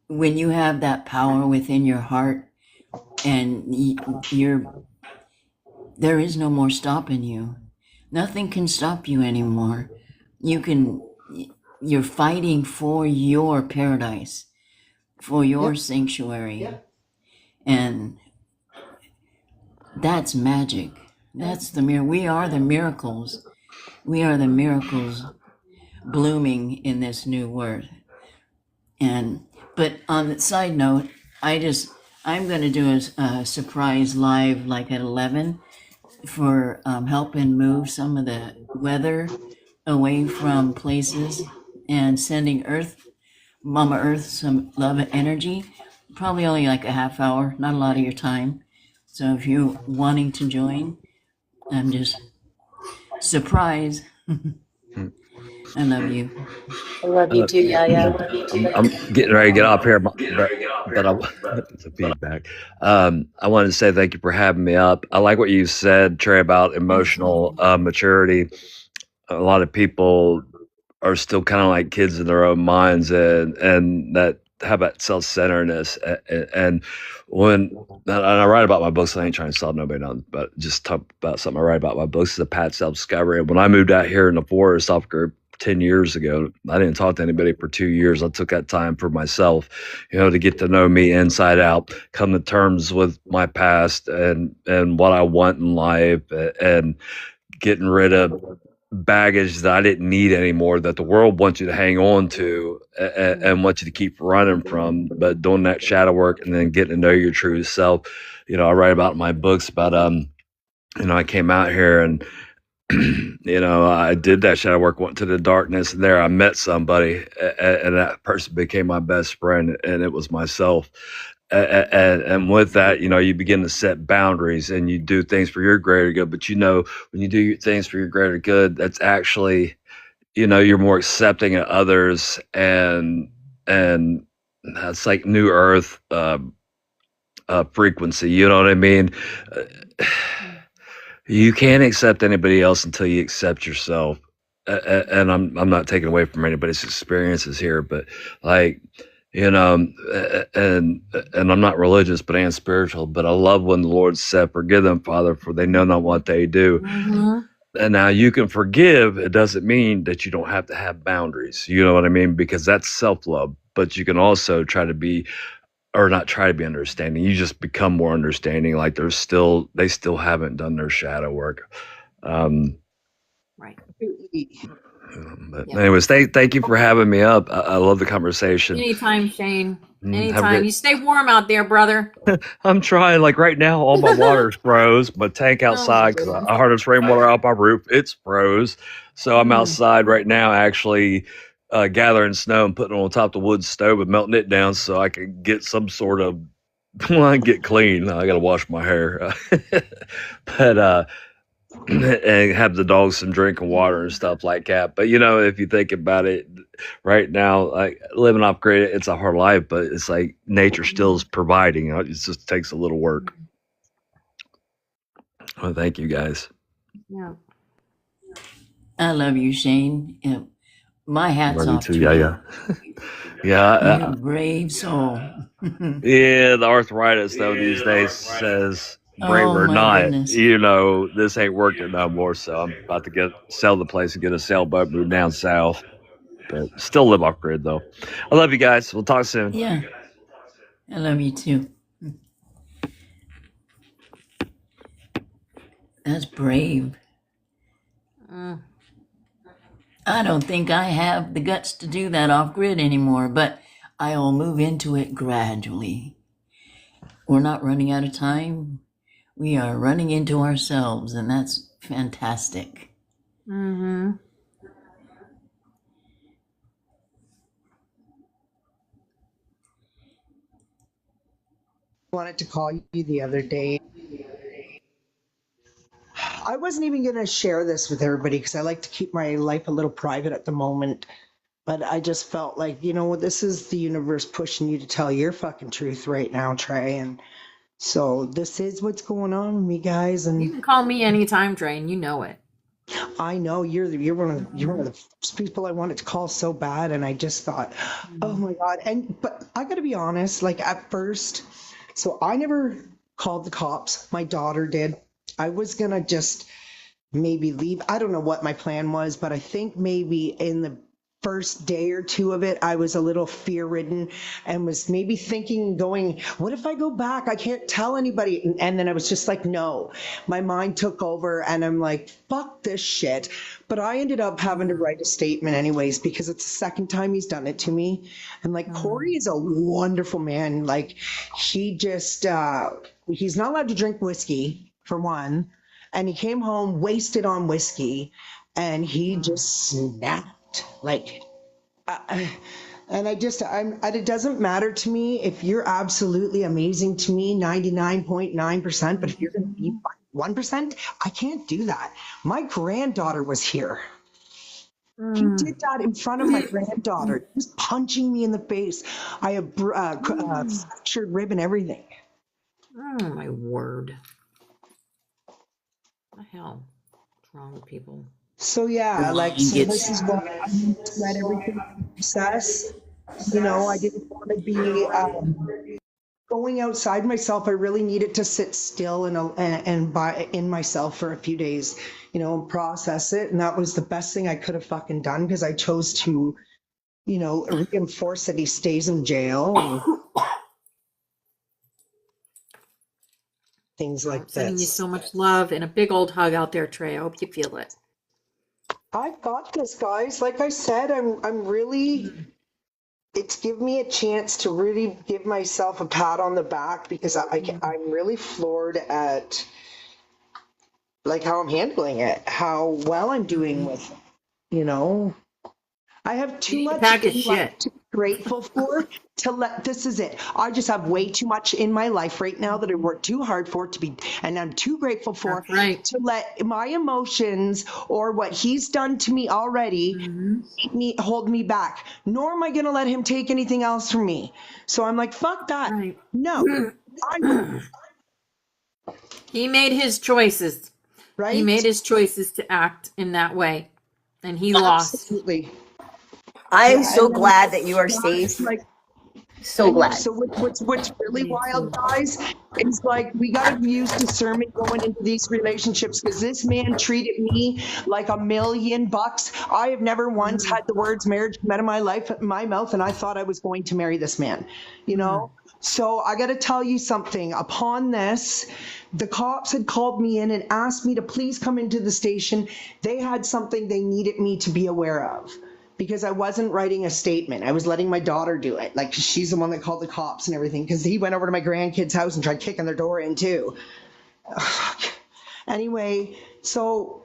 when you have that power within your heart and there is no more stopping you. Nothing can stop you anymore. You're fighting for your paradise, for your sanctuary. And that's magic. That's the miracle. We are the miracles. We are the miracles blooming in this new earth. But on the side note, I'm going to do a surprise live like at 11 for helping move some of the weather away from places and sending Mama Earth, some love and energy. Probably only like a half hour, not a lot of your time. So if you're wanting to join, I'm just surprise. I love you. I love you too, Yaya. I'm getting ready to get off here, but I it's a feedback. I wanted to say thank you for having me up. I like what you said, Trey, about emotional maturity. A lot of people are still kind of like kids in their own minds, and that have that self centeredness. And when and I write about my books, I ain't trying to sell nobody nothing, but just talk about something I write about my books is a path self discovery. And when I moved out here in the forest off group 10 years ago, I didn't talk to anybody for 2 years. I took that time for myself, to get to know me inside out, come to terms with my past and what I want in life, and getting rid of baggage that I didn't need anymore, that the world wants you to hang on to and wants you to keep running from. But doing that shadow work and then getting to know your true self. I write about in my books about I came out here and I did that shadow work, went to the darkness, and there I met somebody, and that person became my best friend, and it was myself. And with that, you begin to set boundaries and you do things for your greater good. But when you do things for your greater good, that's actually, you're more accepting of others, and that's like new earth frequency. You know what I mean? You can't accept anybody else until you accept yourself. And I'm not taking away from anybody's experiences here, but like, and I'm not religious, but I am spiritual. But I love when the Lord said, "Forgive them, Father, for they know not what they do." Mm-hmm. And now you can forgive. It doesn't mean that you don't have to have boundaries. You know what I mean? Because that's self-love. But you can also try to be, or not try to be understanding. You just become more understanding. Like they still haven't done their shadow work. Right. But anyways, thank you for having me up. I love the conversation. Anytime, Shane. Have a Anytime. great- You stay warm out there, brother. I'm trying. Like right now, all my water's froze. My tank outside, because I harnessed rainwater out my roof, it's froze. So I'm outside right now, actually gathering snow and putting it on top of the wood stove and melting it down so I can get some sort of get clean. I got to wash my hair, but and have the dogs some drinking water and stuff like that. But if you think about it, right now, like living off grid, it's a hard life, but it's like nature still is providing. It just takes a little work. Well, thank you guys. Yeah. I love you, Shane. My hat's Love you off too, to you. yeah. Yeah, You're a brave soul. yeah. The arthritis though these days says, brave Oh, or my not, goodness. this ain't working no more. So I'm about to sell the place and get a sailboat, move down south, but still live off grid though. I love you guys. We'll talk soon. Yeah. I love you too. That's brave. I don't think I have the guts to do that off grid anymore, but I'll move into it gradually. We're not running out of time. We are running into ourselves, and that's fantastic. Mm-hmm. I wanted to call you the other day. I wasn't even going to share this with everybody because I like to keep my life a little private at the moment. But I just felt like, this is the universe pushing you to tell your fucking truth right now, Trey. And so this is what's going on with me, guys. You And can call me anytime, Trey, and you know it. I know you're one of the first people I wanted to call so bad, and I just thought, oh my God. But I got to be honest, like at first, so I never called the cops. My daughter did. I was gonna just maybe leave. I don't know what my plan was, but I think maybe in the first day or two of it, I was a little fear ridden and was maybe thinking, going, what if I go back? I can't tell anybody. And then I was just like, no, my mind took over and I'm like, fuck this shit. But I ended up having to write a statement anyways, because it's the second time he's done it to me. And like, Corey is a wonderful man. Like he just, he's not allowed to drink whiskey for one. And he came home wasted on whiskey and he just snapped. Like, and it doesn't matter to me if you're absolutely amazing to me, 99.9%, but if you're going to be 1%, I can't do that. My granddaughter was here. He did that in front of my granddaughter. He was punching me in the face. I have fractured rib and everything. Oh, my word. What the hell? What's wrong with people? So yeah, like so this is why I need to let everything process. I didn't want to be going outside myself. I really needed to sit still and by in myself for a few days, and process it. And that was the best thing I could have fucking done because I chose to, reinforce that he stays in jail and things like Sending you this. so much love and a big old hug out there, Trey. I hope you feel it. I've got this, guys. Like I said, I'm really, it's given me a chance to really give myself a pat on the back because I'm really floored at like how I'm handling it, how well I'm doing with it, I have too much Pack of in life shit. to be grateful for this is it. I just have way too much in my life right now that I worked too hard for it to be, and I'm too grateful for That's right. to let my emotions or what he's done to me already hold me back. Nor am I going to let him take anything else from me. So I'm like, fuck that. Right. No, I will. He made his choices. Right? He made his choices to act in that way, and he lost. Absolutely. I am Yeah, so and then glad that you are it's safe. like, So glad. So what's really wild, guys, is like we got to use discernment going into these relationships because this man treated me like $1,000,000. I have never once had the words marriage come out of my mouth, and I thought I was going to marry this man, So I got to tell you something. Upon this, the cops had called me in and asked me to please come into the station. They had something they needed me to be aware of. Because I wasn't writing a statement. I was letting my daughter do it. Like, she's the one that called the cops and everything. Because he went over to my grandkids' house and tried kicking their door in, too. Anyway, so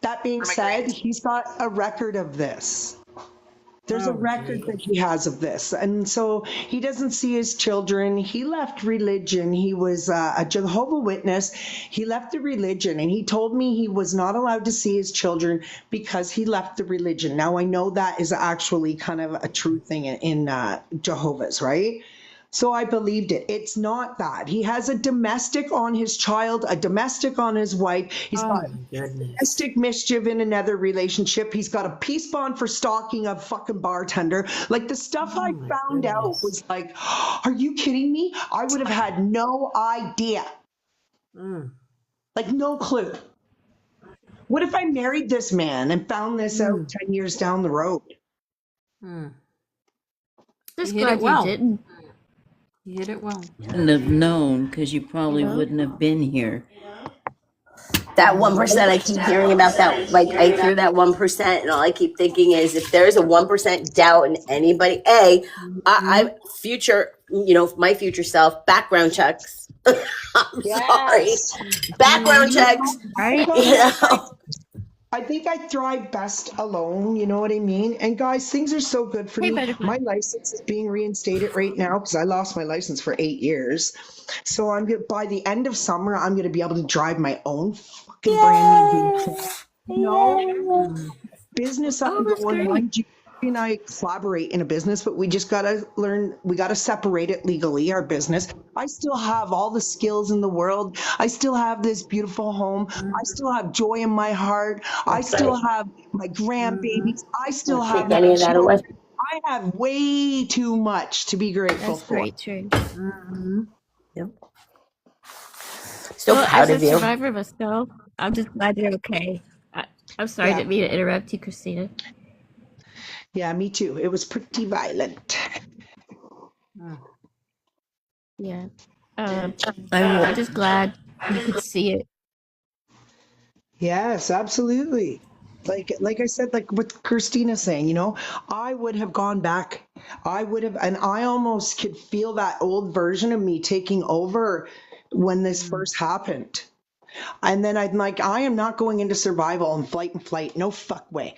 that being said, he's got a record of this. There's a record that he has of this. And so he doesn't see his children. He left religion. He was a Jehovah Witness. He left the religion, and he told me he was not allowed to see his children because he left the religion. Now, I know that is actually kind of a true thing in Jehovah's, right? So I believed it. It's not that. He has a domestic on his child, a domestic on his wife. He's got domestic mischief in another relationship. He's got a peace bond for stalking a fucking bartender. Like the stuff I found out was like, are you kidding me? I would have had no idea. Like no clue. What if I married this man and found this out 10 years down the road? Just You hit it glad well. you didn't. You hit it well. Wouldn't have known because you probably wouldn't have been here. That 1%, I keep hearing about that. Like, I hear that 1%, and all I keep thinking is if there's a 1% doubt in anybody, I future, my future self, background checks. I'm sorry. Background checks. Right? I think I thrive best alone, you know what I mean? And guys, things are so good for me. My license is being reinstated right now because I lost my license for 8 years. So by the end of summer, I'm going to be able to drive my own fucking brand new vehicle. Business up and going, mind you. and I collaborate in a business, but we just got to learn, we got to separate it legally, our business. I still have all the skills in the world. I still have this beautiful home. I still have joy in my heart. I That's right. still have my grandbabies. I still Don't have take my any of that away. children. I have way too much to be grateful That's for. very true. So Well, proud as a of you. survivor myself, I'm just glad you're okay. I'm sorry, Yeah. didn't mean to interrupt you, Christina. Yeah, me too. It was pretty violent. Yeah. I will. I'm just glad you could see it. Yes, absolutely. Like I said, like what Christina saying, you know, I would have gone back. I would have, and I almost could feel that old version of me taking over when this first happened. And then I'm like, I am not going into survival and flight. No fuck way.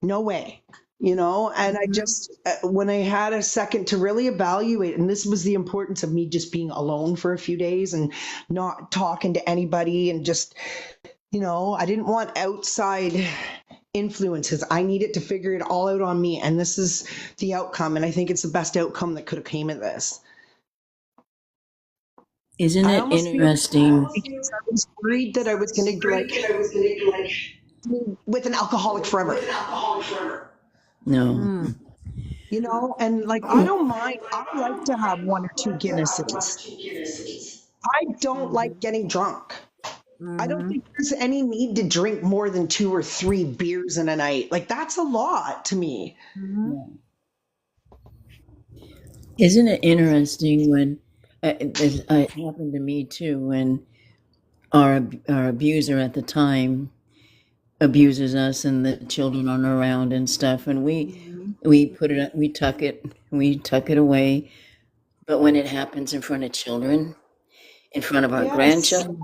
No way. You know, and I just, when I had a second to really evaluate, and this was the importance of me just being alone for a few days and not talking to anybody and just, you know, I didn't want outside influences. I needed to figure it all out on me. And this is the outcome. And I think it's the best outcome that could have came of this. Isn't I it almost feel interesting? because I was worried that I was going to like with an alcoholic forever, No. you know, and like I don't mind. I like to have one or two Guinnesses. I don't like getting drunk. I don't think there's any need to drink more than 2 or 3 beers in a night. Like that's a lot to me. Isn't it interesting when it happened to me too, when our abuser at the time abuses us and the children aren't around and stuff, and we tuck it away. But when it happens in front of children, in front of our Yes. grandchildren,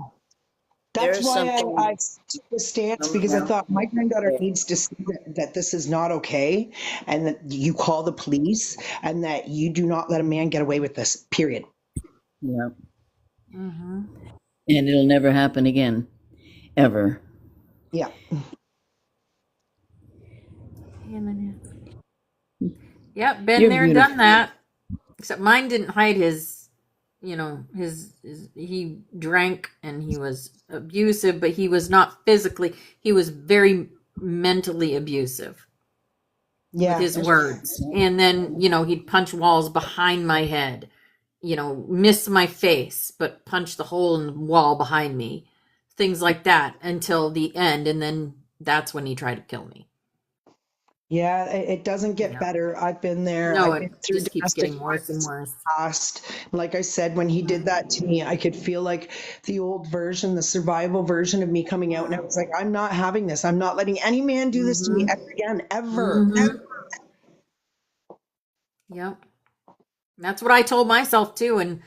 That's there's why something I took the stance coming because I out. thought my granddaughter needs to see that this is not okay and that you call the police and that you do not let a man get away with this, period. Yeah. And it'll never happen again, ever. Yeah. Yep, been You're there, beautiful. done that. Except mine didn't hide his, his he drank and he was abusive, but he was not physically, he was very mentally abusive with Yeah. his words. And then, he'd punch walls behind my head, miss my face, but punch the hole in the wall behind me. Things like that until the end. And then that's when he tried to kill me. Yeah, it doesn't get better. I've been there. No, I've it been through just keeps domestic getting worse and violence worse. past. Like I said, when he did that to me, I could feel like the old version, the survival version of me coming out. And I was like, I'm not having this. I'm not letting any man do this to me ever again, ever. Yep. That's what I told myself too. And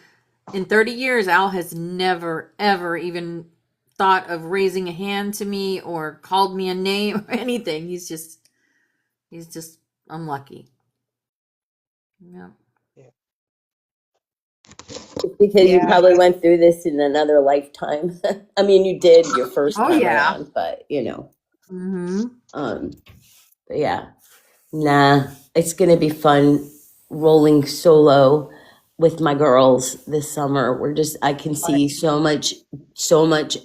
in 30 years, Al has never, ever even thought of raising a hand to me or called me a name or anything. He's just unlucky. Yeah. It's because you Yeah. probably went through this in another lifetime. I mean, you did your first Oh, time yeah. around, but Mm-hmm. but yeah, nah, it's gonna be fun rolling solo with my girls this summer. I can see so much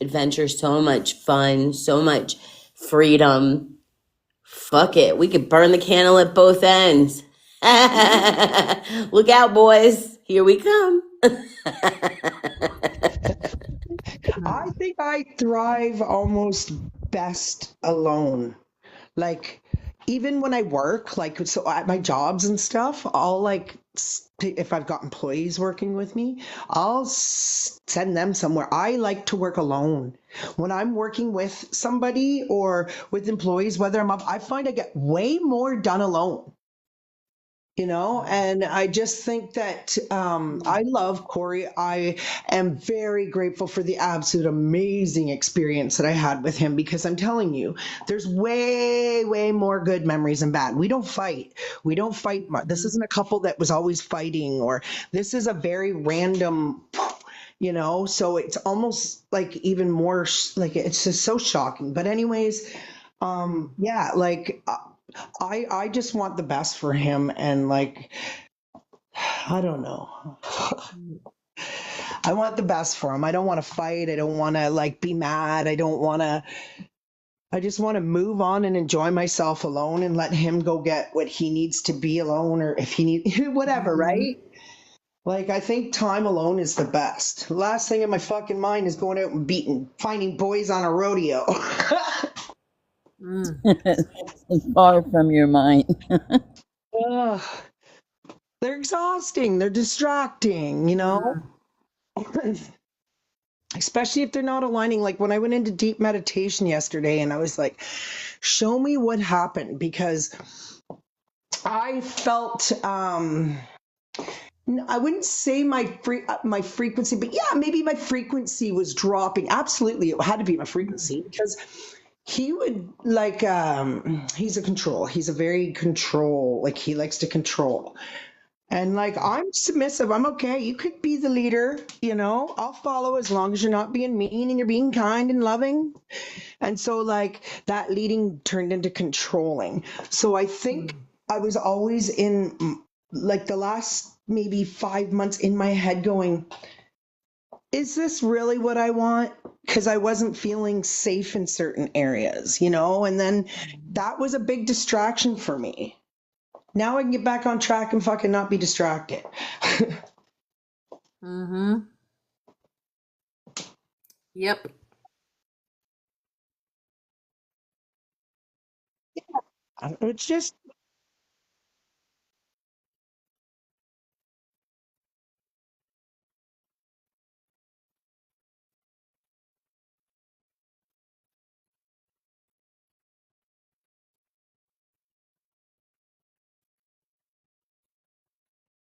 adventure, so much fun, so much freedom. Fuck it, we could burn the candle at both ends. Look out, boys, here we come. I think I thrive almost best alone. Like, even when I work, like, so at my jobs and stuff, I'll like, if I've got employees working with me, I'll send them somewhere. I like to work alone. When I'm working with somebody or with employees, whether I'm up, I find I get way more done alone. And I just think that I love Corey. I am very grateful for the absolute amazing experience that I had with him because I'm telling you, there's way, way more good memories than bad. We don't fight. We don't fight much. This isn't a couple that was always fighting, or this is a very random, so it's almost like even more like it's just so shocking. But anyways, yeah, like I just want the best for him, and like, I don't know. I want the best for him. I don't want to fight. I don't want to like be mad. I just want to move on and enjoy myself alone and let him go get what he needs to be alone, or if he needs whatever, right? Like, I think time alone is the best. The last thing in my fucking mind is going out and finding boys on a rodeo. It's far from your mind. Ugh. They're exhausting. They're distracting, you know? Especially if they're not aligning. Like when I went into deep meditation yesterday and I was like, show me what happened, because I felt, I wouldn't say my frequency, but yeah, maybe my frequency was dropping. Absolutely, it had to be my frequency, because he would like he's a control. He's a very control. Like he likes to control. And like I'm submissive. I'm okay. You could be the leader, you know. I'll follow as long as you're not being mean and you're being kind and loving. And so like that leading turned into controlling. So I think I was always in like the last maybe 5 months in my head going, is this really what I want? Because I wasn't feeling safe in certain areas, you know, and then that was a big distraction for me. Now I can get back on track and fucking not be distracted. Yep. It's just,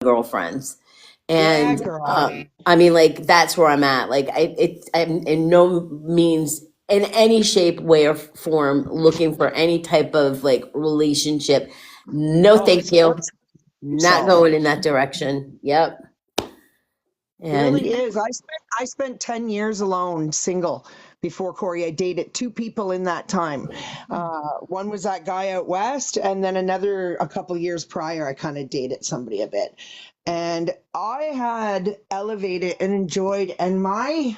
girlfriends. yeah, And girl. I mean, like that's where I'm at. Like I'm in no means in any shape, way, or form looking for any type of like relationship. No, Oh, thank you. it's Not yourself. going in that direction. Yep. It really And is. I spent 10 years alone, single, before Corey. I dated two people in that time. One was that guy out west, and then a couple years prior, I kind of dated somebody a bit. And I had elevated and enjoyed, and my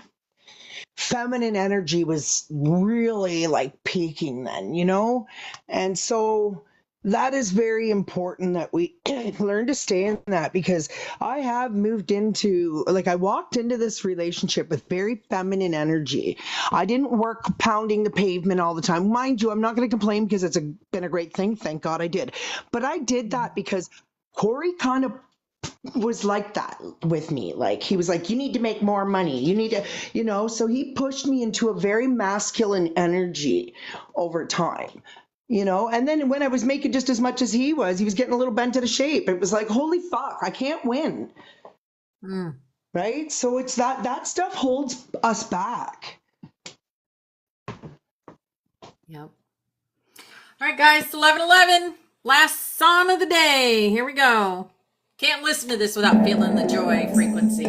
feminine energy was really like peaking then, you know? And so that is very important that we learn to stay in that, because I have moved into, like, I walked into this relationship with very feminine energy. I didn't work pounding the pavement all the time. Mind you, I'm not going to complain because been a great thing. Thank God I did. But I did that because Corey kind of was like that with me. Like he was like, you need to make more money. You need to, you know, so he pushed me into a very masculine energy over time, you know. And then when I was making just as much as he was getting a little bent out of shape. It was like, holy fuck, I can't win. Right. So it's that stuff holds us back. Yep. All right, guys, it's 11:11. Last song of the day. Here we go. Can't listen to this without feeling the joy frequency.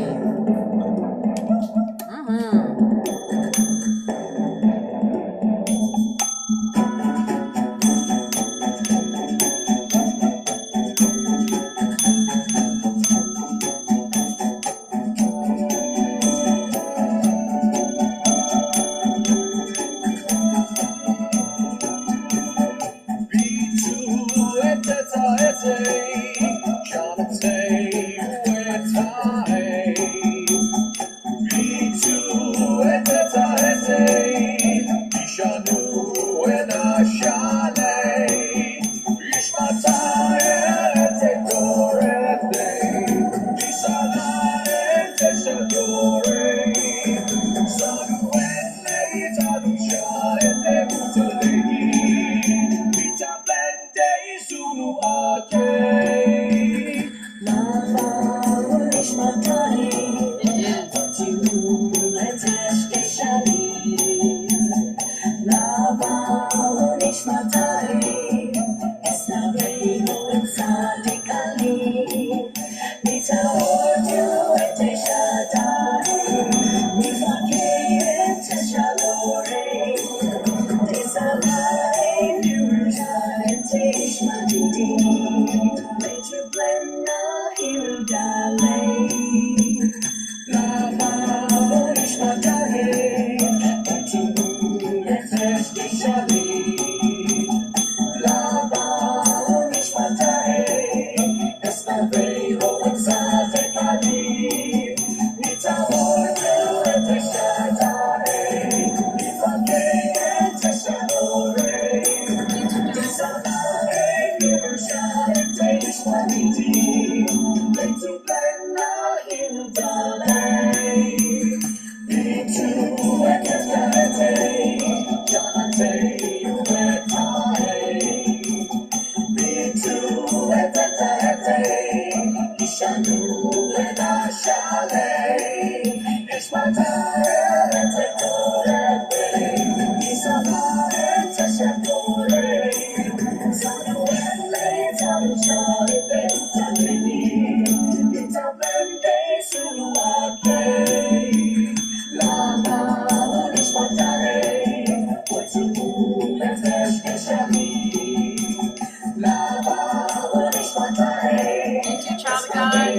Thank you, child of God.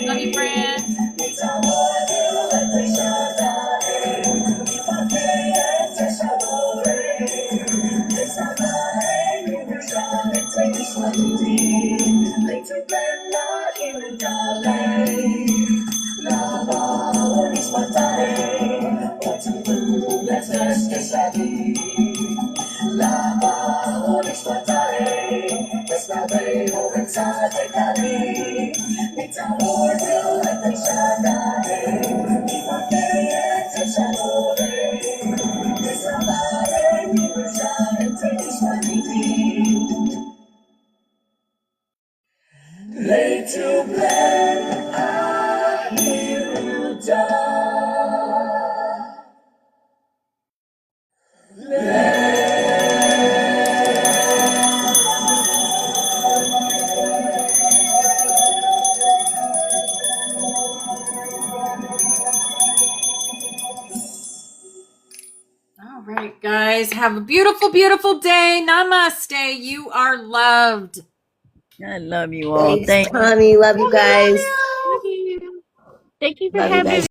Love you, friend. All right, guys. Have a beautiful, beautiful day. Namaste. You are loved. I love you all. Thanks, Tommy. Love you guys. Love you. Thank you for Love you having guys. me.